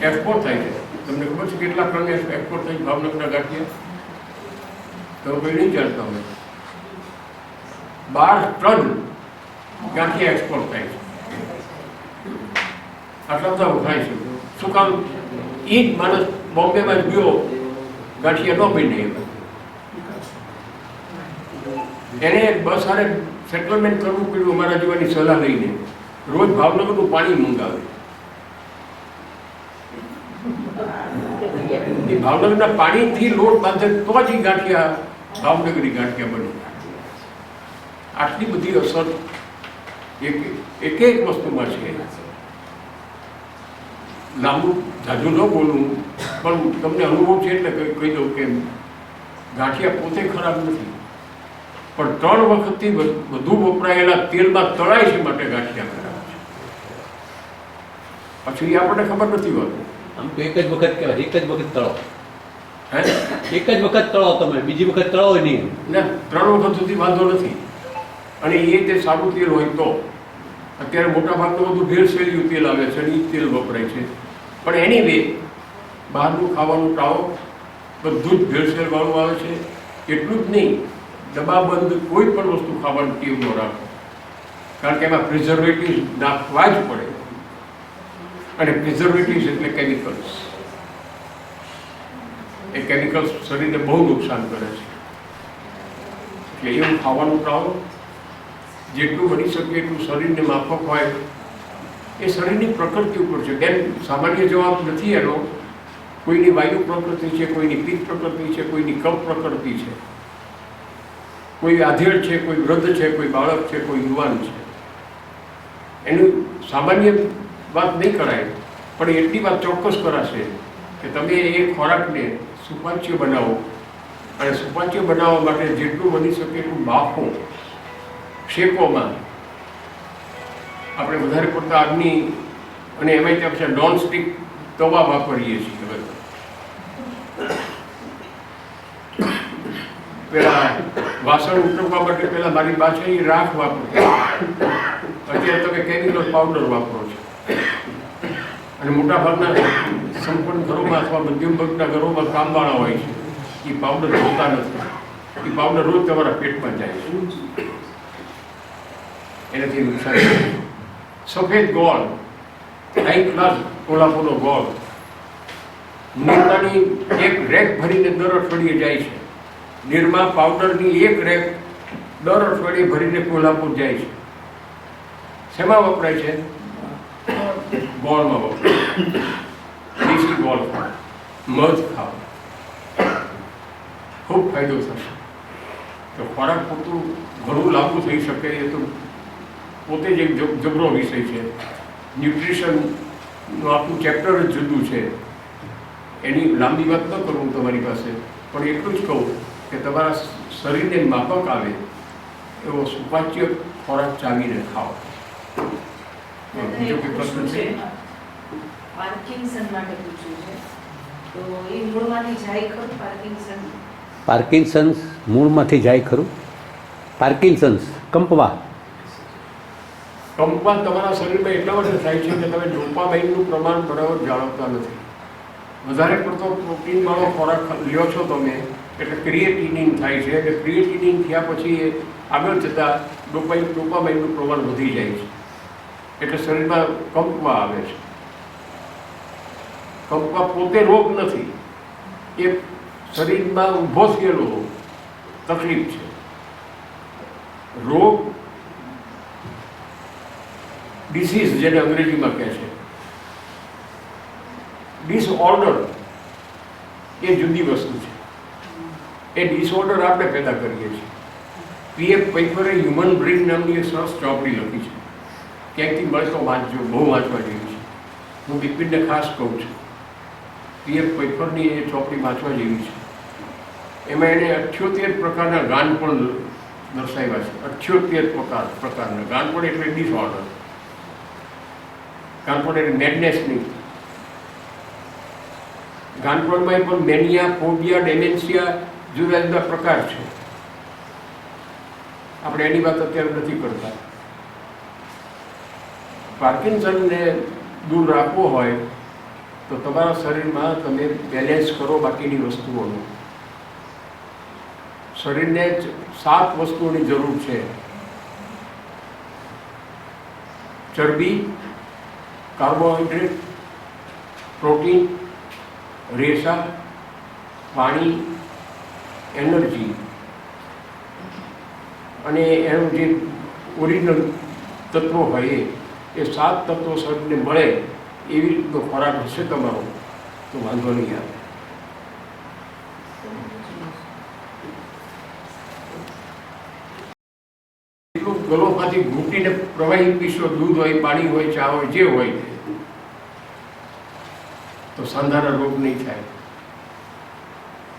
એક્સપોર્ટ થાય છે. તમને ખબર છે કેટલા ટન એક્સપોર્ટ થાય ભાવનગરના ગાંઠિયા? તો કોઈ નહીં જાણતા હોય. 12 ટન ગાંઠિયા એક્સપોર્ટ થાય છે. આટલા બધા વખણાય છે. શું કામ? એ જ માણસ બોમ્બેમાં ગયો, ગાંઠિયા ન બને. એને બસ હારે સેટલમેન્ટ કરવું પડ્યું અમારા જેવાની સલાહ લઈને. રોજ ભાવનગરનું પાણી મંગાવે. એ ભાવનગરના પાણીથી લોટ બાંધે તો જ એ ગાંઠિયા ભાવનગરી ગાંઠિયા બને. આટલી બધી અસર એક વસ્તુમાં છે. લાંબુ જાજુ ન બોલવું, પણ તમને અનુભવ છે એટલે કહી દઉં કે ગાંઠિયા પોતે ખરાબ નથી, પણ 3 વખતથી વધુ વપરાયેલા તેલમાં તળાય છે માટે ગાંઠિયા ખરાબ છે. પછી એ આપણને ખબર નથી હોતી. આમ તો એક જ વખત કહેવાય, એક જ વખત તળો. હે, એક જ વખત તળો તમે, બીજી વખત તળો નહીં. ના, 3 વખત સુધી વાંધો નથી. અને એ તે સારું તેલ હોય તો. અત્યારે મોટાભાગનું બધું ભેળસેળિયું તેલ આવે છે અને એ તેલ વપરાય છે. પણ એની વે બહારનું ખાવાનું ટાળો. બધું જ ભેળસેળવાળું આવે છે. એટલું જ નહીં, ડબ્બાબંધ કોઈ પણ વસ્તુ ખાવાની ટેવ ન રાખો, કારણ કે એમાં પ્રિઝર્વેટિવ્સ નાખવા જ પડે. અને પ્રિઝર્વેટિવ્સ એટલે કેમિકલ્સ. એ કેમિકલ્સ શરીરને બહુ નુકસાન કરે છે. એટલે એવું ખાવાનું ટાળો. જેટલું બની શકે એટલું શરીરને માફક હોય એ શરીરની પ્રકૃતિ ઉપર છે. બેન, સામાન્ય જવાબ નથી એનો. કોઈની વાયુ પ્રકૃતિ છે, કોઈની પિત્ત પ્રકૃતિ છે, કોઈની કફ પ્રકૃતિ છે, કોઈ આધેડ છે, કોઈ વૃદ્ધ છે, કોઈ બાળક છે, કોઈ યુવાન છે. એનું સામાન્ય વાત નહીં કરાય, પણ એટલી વાત ચોક્કસ કરાશે કે તમે એ ખોરાકને સુપાચ્ય બનાવો, અને સુપાચ્ય બનાવવા માટે જેટલું બની શકે એટલું બાફો, શેકોમાં. આપણે વધારે પડતા આગની અને એમાંય આપણે નોન સ્ટિક તવા વાપરીએ છીએ. પેલા વાસણ ઉટકવા માટે પેલા મારી પાસે રાખ વાપરતી, અત્યારે તમે કેમિકલ પાવડર વાપરો છો. અને મોટાભાગના સંપન્ન ઘરોમાં અથવા મધ્યમ વર્ગના ઘરોમાં કામવાળા હોય છે, એ પાવડર ધોતા નથી. એ પાવડર રોજ તમારા પેટમાં જાય છે, એનાથી નુકસાન થાય. સફેદ ગોળ, હાઈ ક્લાસ કોલ્હાપુરનો ગોળ, નિરમાની એક રેક ભરીને દર અઠવાડિયે જાય છે. નિરમા પાવડરની એક રેક દર અઠવાડિયે ભરીને કોલ્હાપુર જાય છે. શેમાં વપરાય છે? ગોળમાં વપરાય. દેશી ગોળ ખાઓ, મધ ખાઓ, ખૂબ ફાયદો થશે. તો ખોરાક પૂરતું ઘણું લાંબુ થઈ શકે એ તો પોતે જ એક જબરો વિષય છે. ન્યુટ્રિશનનું આખું ચેપ્ટર જ જુદું છે. એની લાંબી વાત ન કરું તમારી પાસે, પણ એટલું જ કહું કે તમારા શરીરને માફક આવે એવો સુપાચ્ય ખોરાક ચાવીને ખાઓ. બીજો કોઈ પ્રશ્ન છે? પાર્કિન્સન માટે પૂછ્યું છે, તો એ મૂળમાંથી જાય ખરું? પાર્કિન્સન્સ મૂળમાંથી જાય ખરું? પાર્કિન્સન્સ કંપવા તમારા શરીરમાં એટલા માટે થાય છે કે તમે ડોપામાઇનનું પ્રમાણ બરાબર જાળવતા નથી. વધારે પડતો પ્રોટીનવાળો ખોરાક લ્યો છો તમે એટલે ક્રિએટિનિન થાય છે. એટલે ક્રિએટિનિન થયા પછી એ આગળ જતાં ડોપામાઇનનું પ્રમાણ વધી જાય છે, એટલે શરીરમાં કંપવા આવે છે. કંપવા પોતે રોગ નથી, એ શરીરમાં ઊભો થયેલો તકલીફ છે. રોગ, ડિસીઝ જેને અંગ્રેજીમાં કહે છે, ડિસઓર્ડર એ જુદી વસ્તુ છે. એ ડિસઓર્ડર આપણે પેદા કરીએ છીએ. પીએફ પૈફરે હ્યુમન બ્રેઇન નામની એક સરસ ચોપડી લખી છે, ક્યાંકથી મળે તો વાંચજો, બહુ વાંચવા જેવી છે. હું બિપિનને ખાસ કહું છું, પીએફ પૈફરની એ ચોપડી વાંચવા જેવી છે. એમાં એને 78 પ્રકારના ગાન પણ દર્શાવ્યા છે. 78 પ્રકારના ગાનપણ એટલે ડિસઓર્ડર. ગાનપણ એટલે મેડનેસ નહીં. ગાનપણમાં પણ મેનિયા, ફોબિયા, ડેમેન્શિયા જુદા જુદા પ્રકાર છે. આપણે એની વાત અત્યારે નથી કરતા. પાર્કિન્સનને દૂર રાખવો હોય તો તમારા શરીરમાં તમે બેલેન્સ કરો બાકીની વસ્તુઓનું. શરીરને 7 વસ્તુઓની જરૂર છે: ચરબી, કાર્બોહાઈડ્રેટ, પ્રોટીન, રેસા, પાણી, એનર્જી, અને એનું જે ઓરિજિનલ તત્વો હોય એ 7 તત્વો શરીરને મળે એવી રીતનો ખોરાક હશે તમારો તો વાંધો નહીં આવે. એટલું ગલોમાંથી ઘૂંટીને પ્રવાહી પીશો, દૂધ હોય, પાણી હોય, ચા હોય, જે હોય, તો સાંધાના રોગ નહીં થાય.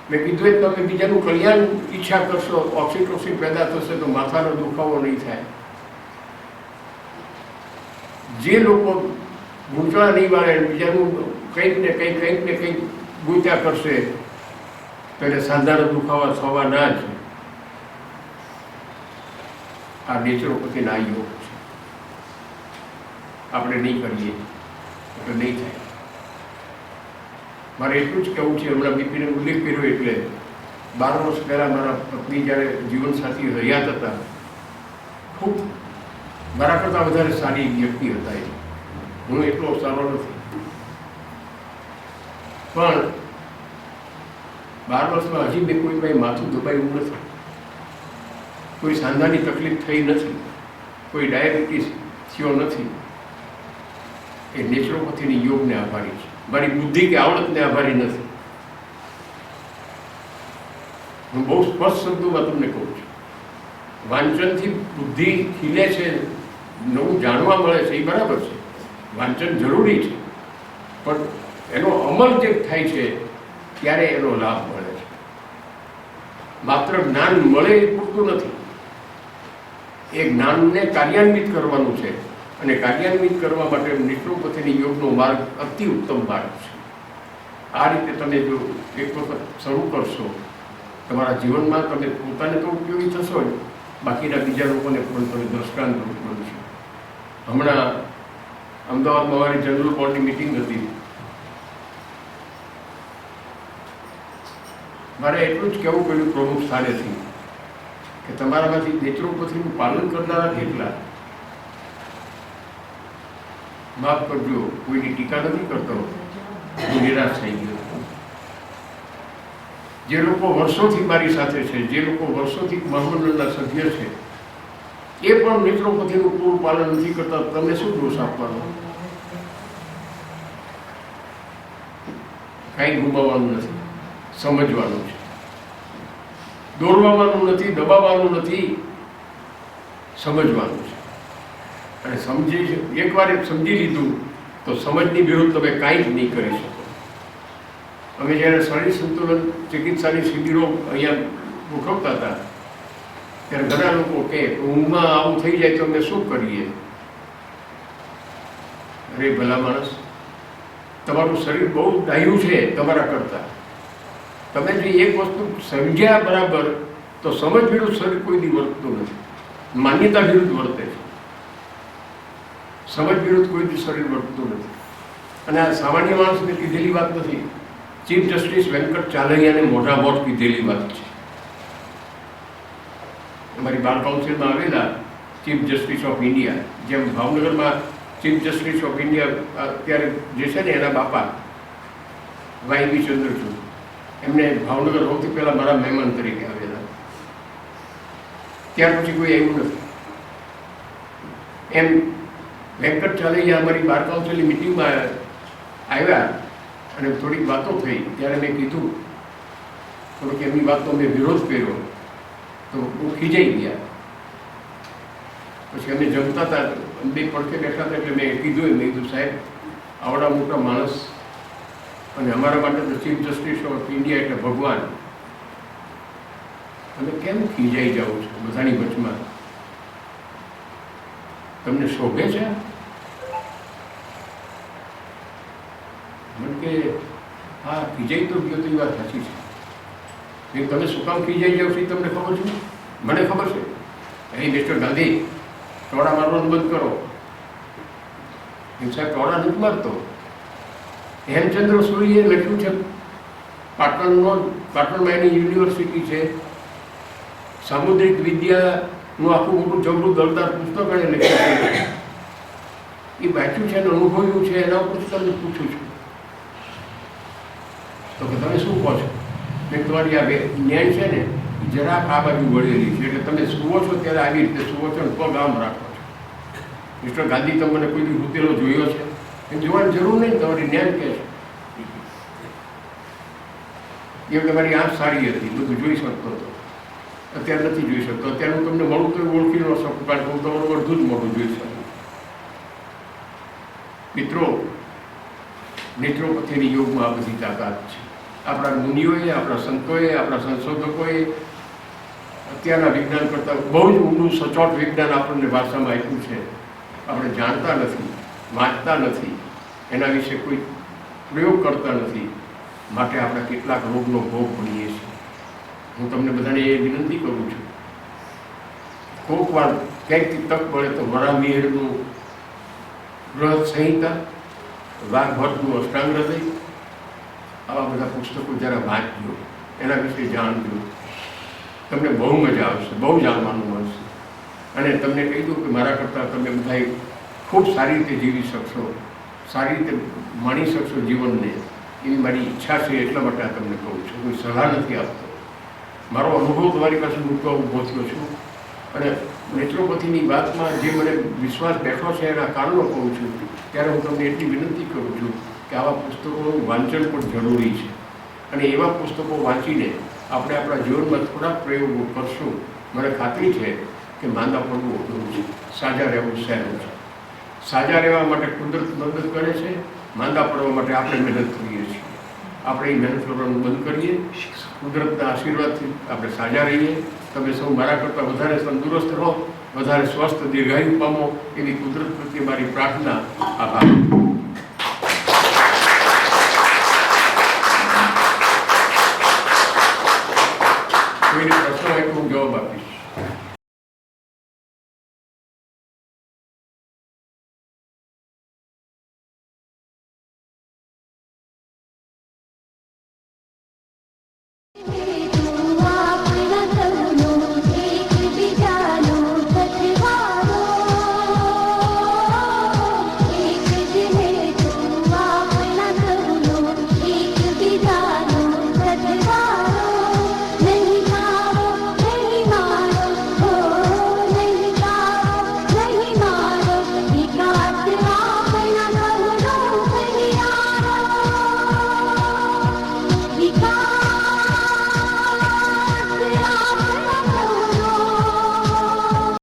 મેં કીધું એ તમે બીજાનું કલ્યાણ ઈચ્છા કરશો, ઓક્સિટોસિન પેદા થશે તો માથાનો દુખાવો નહીં થાય. જે લોકો ગૂંચવા નહીં વાળે, બીજાનું કંઈક ને કંઈક ગૂંચ્યા કરશે તો એને સાંધાના દુખાવા થવા ના જ. આ નેચરોપેથીના યોગ છે. આપણે નહીં કરીએ એટલે નહીં થાય. મારે એટલું જ કહેવું છે, હમણાં બીપીને ઉલ્લેખ કર્યો એટલે 12 વર્ષ પહેલાં મારા પત્ની જ્યારે જીવનસાથી હયાત હતા, ખૂબ મારા કરતાં વધારે સારી વ્યક્તિ હતા. એ હું એટલો સારો નથી, પણ 12 વર્ષમાં હજી મેં કોઈ ભાઈ માથું દબાયું નથી, કોઈ સાંધાની તકલીફ થઈ નથી. કોઈ ડાયાબિટીસ થયો નથી એ નેચરોપેથીની યોગને આભારી છે. મારી બુદ્ધિ કે આવડતને આભારી નથી. હું બહુ સ્પષ્ટ શબ્દોમાં તમને કહું છું. વાંચનથી બુદ્ધિ ખીલે છે, નવું જાણવા મળે છે, એ બરાબર છે. વાંચન જરૂરી છે, પણ એનો અમલ જે થાય છે ત્યારે એનો લાભ મળે છે. માત્ર જ્ઞાન મળે એ પૂરતું નથી. એ જ્ઞાનને કાર્યાન્વિત કરવાનું છે, અને કાર્યાન્વિત કરવા માટે નેચરોપેથીની યોગનો માર્ગ અતિ ઉત્તમ માર્ગ છે. આ રીતે તમે જો એક વખત શરૂ કરશો તમારા જીવનમાં, તમે પોતાને તો ઉપયોગી થશો જ, બાકીના બીજા લોકોને પણ તમે દ્રષ્ટાંત બનશો. હમણાં અમદાવાદમાં અમારી જનરલ બોર્ડની મિટિંગ હતી. મારે એટલું જ કહેવું પડ્યું પ્રમુખ સ્થાનેથી કે તમારામાંથી નેચરોપેથીનું પાલન કરનારા કેટલા? માફ કરજો, કોઈની ટીકા નથી કરતો, હું નિરાશ થઈ ગયો. જે લોકો વર્ષોથી મારી સાથે છે, જે લોકો વર્ષોથી મહામંડળના સભ્ય છે, એ પણ નેચરોપેથીનું પૂરું પાલન નથી કરતા. તમે શું દોષ આપવાનો? કાંઈ ગુમાવવાનું નથી, સમજવાનું છે. દોરવાનું નથી, દબાવવાનું નથી, સમજવાનું છે. અને એકવાર સમજી લીધું તો સમજની વિરુદ્ધ તમે કાંઈ જ નહીં કરી શકો. અમે જ્યારે શરીર સંતુલન ચિકિત્સાની શિબિરો અહીંયા ગોઠવતા હતા ત્યારે ઘણા લોકો કહે ઊંઘમાં આવું થઈ જાય તો અમે શું કરીએ? અરે ભલા માણસ, તમારું શરીર બહુ ડાહ્યું છે તમારા કરતાં. તમે જો એક વસ્તુ સમજ્યા બરાબર તો સમજ વિરુદ્ધ શરીર કોઈ દી વર્તતું નથી, માન્યતા વિરુદ્ધ વર્તે છે. સમજ વિરુદ્ધ કોઈ દી શરીર વર્તતું નથી. અને આ સામાન્ય માણસને કીધેલી વાત નથી. ચીફ જસ્ટિસ વેંકટ ચાલૈયાને મોઢા મોઢ કીધેલી વાત છે. અમારી બાર કાઉન્સિલમાં આવેલા ચીફ જસ્ટિસ ઓફ ઇન્ડિયા, જેમ ભાવનગરમાં ચીફ જસ્ટિસ ઓફ ઇન્ડિયા અત્યારે જે છે ને એના બાપા વાય ચંદ્રચૂડ, એમને ભાવનગર સૌથી પહેલા મારા મહેમાન તરીકે આવેલા. ત્યાર પછી કોઈ આવ્યું નથી. એમ વેંકટ ચાલૈયા અમારી બાર કાઉન્સિલની મિટિંગમાં આવ્યા અને થોડીક વાતો થઈ ત્યારે મેં કીધું, થોડોક એમની વાતનો મેં વિરોધ કર્યો તો બહુ ખીજાઈ ગયા. પછી અમે જમતા હતા, બે પડખે બેઠા હતા, એટલે મેં કીધું મેં કીધું સાહેબ, આવડા મોટા માણસ અને અમારા માટે તો ચીફ જસ્ટિસ ઓફ ઇન્ડિયા એટલે ભગવાન, તમે કેમ ખીજાઈ જાઓ છો બધાની વચમાં? તમને શોભે છે? મને કે હા, ખીજાઈ તો ગયો તો એ વાત સાચી છે. તમે શું કામ ખીજાઈ જાઓ છો એ તમને ખબર છે? મને ખબર છે. અહીં મિસ્ટર ગાંધી, ટોળા મારવાનું બંધ કરો. સાહેબ, ટોળા નથી મારતો. હેમચંદ્ર સૂરીએ લખ્યું છે, પાટણમાં એની યુનિવર્સિટી છે, સામુદ્રિક વિદ્યાનું આખું મોટું જબરું દળદાર પુસ્તક એને લખ્યું છે. એ વાંચ્યું છે અને અનુભવ્યું છે, એના ઉપર તમને પૂછું છું તો કે તમે શું કહો છો? મેં તમારી આ જ્ઞાન છે ને જરાક આ બાજુ વળેલી છે, એટલે તમે સુવો છો ત્યારે આવી રીતે સુવો છો ને પગ આમ રાખો છો. મિસ્ટર ગાંધી, તમે મને કોઈ દી રૂતેલો જોયો છે? એ જોવાની જરૂર નહીં, તમારી જ્ઞાન કહે છે. એ તમારી આંખ સારી હતી, બધું જોઈ શકતો હતો. અત્યારે નથી જોઈ શકતો. અત્યારે હું તમને મળું તો ઓળખી ન શકું, કારણ કે હું તમારું અડધું જ મોટું જોઈ શકું. મિત્રો, નેચરોપેથીની યોગમાં આ બધી તાકાત છે. આપણા મુનિઓએ, આપણા સંતોએ, આપણા સંશોધકોએ અત્યારના વિજ્ઞાન કરતાં બહુ જ ઊંડું સચોટ વિજ્ઞાન આપણને ભાષામાં આપ્યું છે. આપણે જાણતા નથી, વાંચતા નથી, એના વિશે કોઈ પ્રયોગ કરતા નથી, માટે આપણે કેટલાક રોગનો ભોગ બનીએ છીએ. હું તમને બધાને એ વિનંતી કરું છું, કોઈક વાર ક્યાંકથી તક મળે તો વરામિહિરનું બૃહદ સંહિતા, વાઘભટ્ટનું અષ્ટાંગ હૃદય, આવા બધા પુસ્તકો જરા વાંચજો, એના વિશે જાણજો. તમને બહુ મજા આવશે, બહુ જાણવાનું મળશે. અને તમને કહી દઉં કે મારા કરતાં તમે બધા ખૂબ સારી રીતે જીવી શકશો, સારી રીતે માણી શકશો જીવનને, એવી મારી ઈચ્છા છે. એટલા માટે આ તમને કહું છું, કોઈ સલાહ નથી આપતો. મારો અનુભવ તમારી પાસે મૂકવા ઊભો થયો છું. અને નેત્રોપથીની વાતમાં જે મને વિશ્વાસ બેઠો છે એના કારણો કહું છું, ત્યારે હું તમને એટલી વિનંતી કરું છું કે આવા પુસ્તકોનું વાંચન પણ જરૂરી છે અને એવા પુસ્તકો વાંચીને આપણે આપણા જીવનમાં થોડાક પ્રયોગો કરશું. મને ખાતરી છે કે માંદા પડવું અઘરું છે, સાજા રહેવું સહેલું છે. સાજા રહેવા માટે કુદરત મદદ કરે છે, માંદા પડવા માટે આપણે મહેનત કરીએ છીએ. આપણે એ મહેનત કરવાનું બંધ કરીએ, કુદરતના આશીર્વાદથી આપણે સાજા રહીએ. તમે સૌ મારા કરતાં વધારે તંદુરસ્ત રહો, વધારે સ્વસ્થ દીર્ઘાયુ પામો એવી કુદરત પ્રત્યે મારી પ્રાર્થના. આભાર.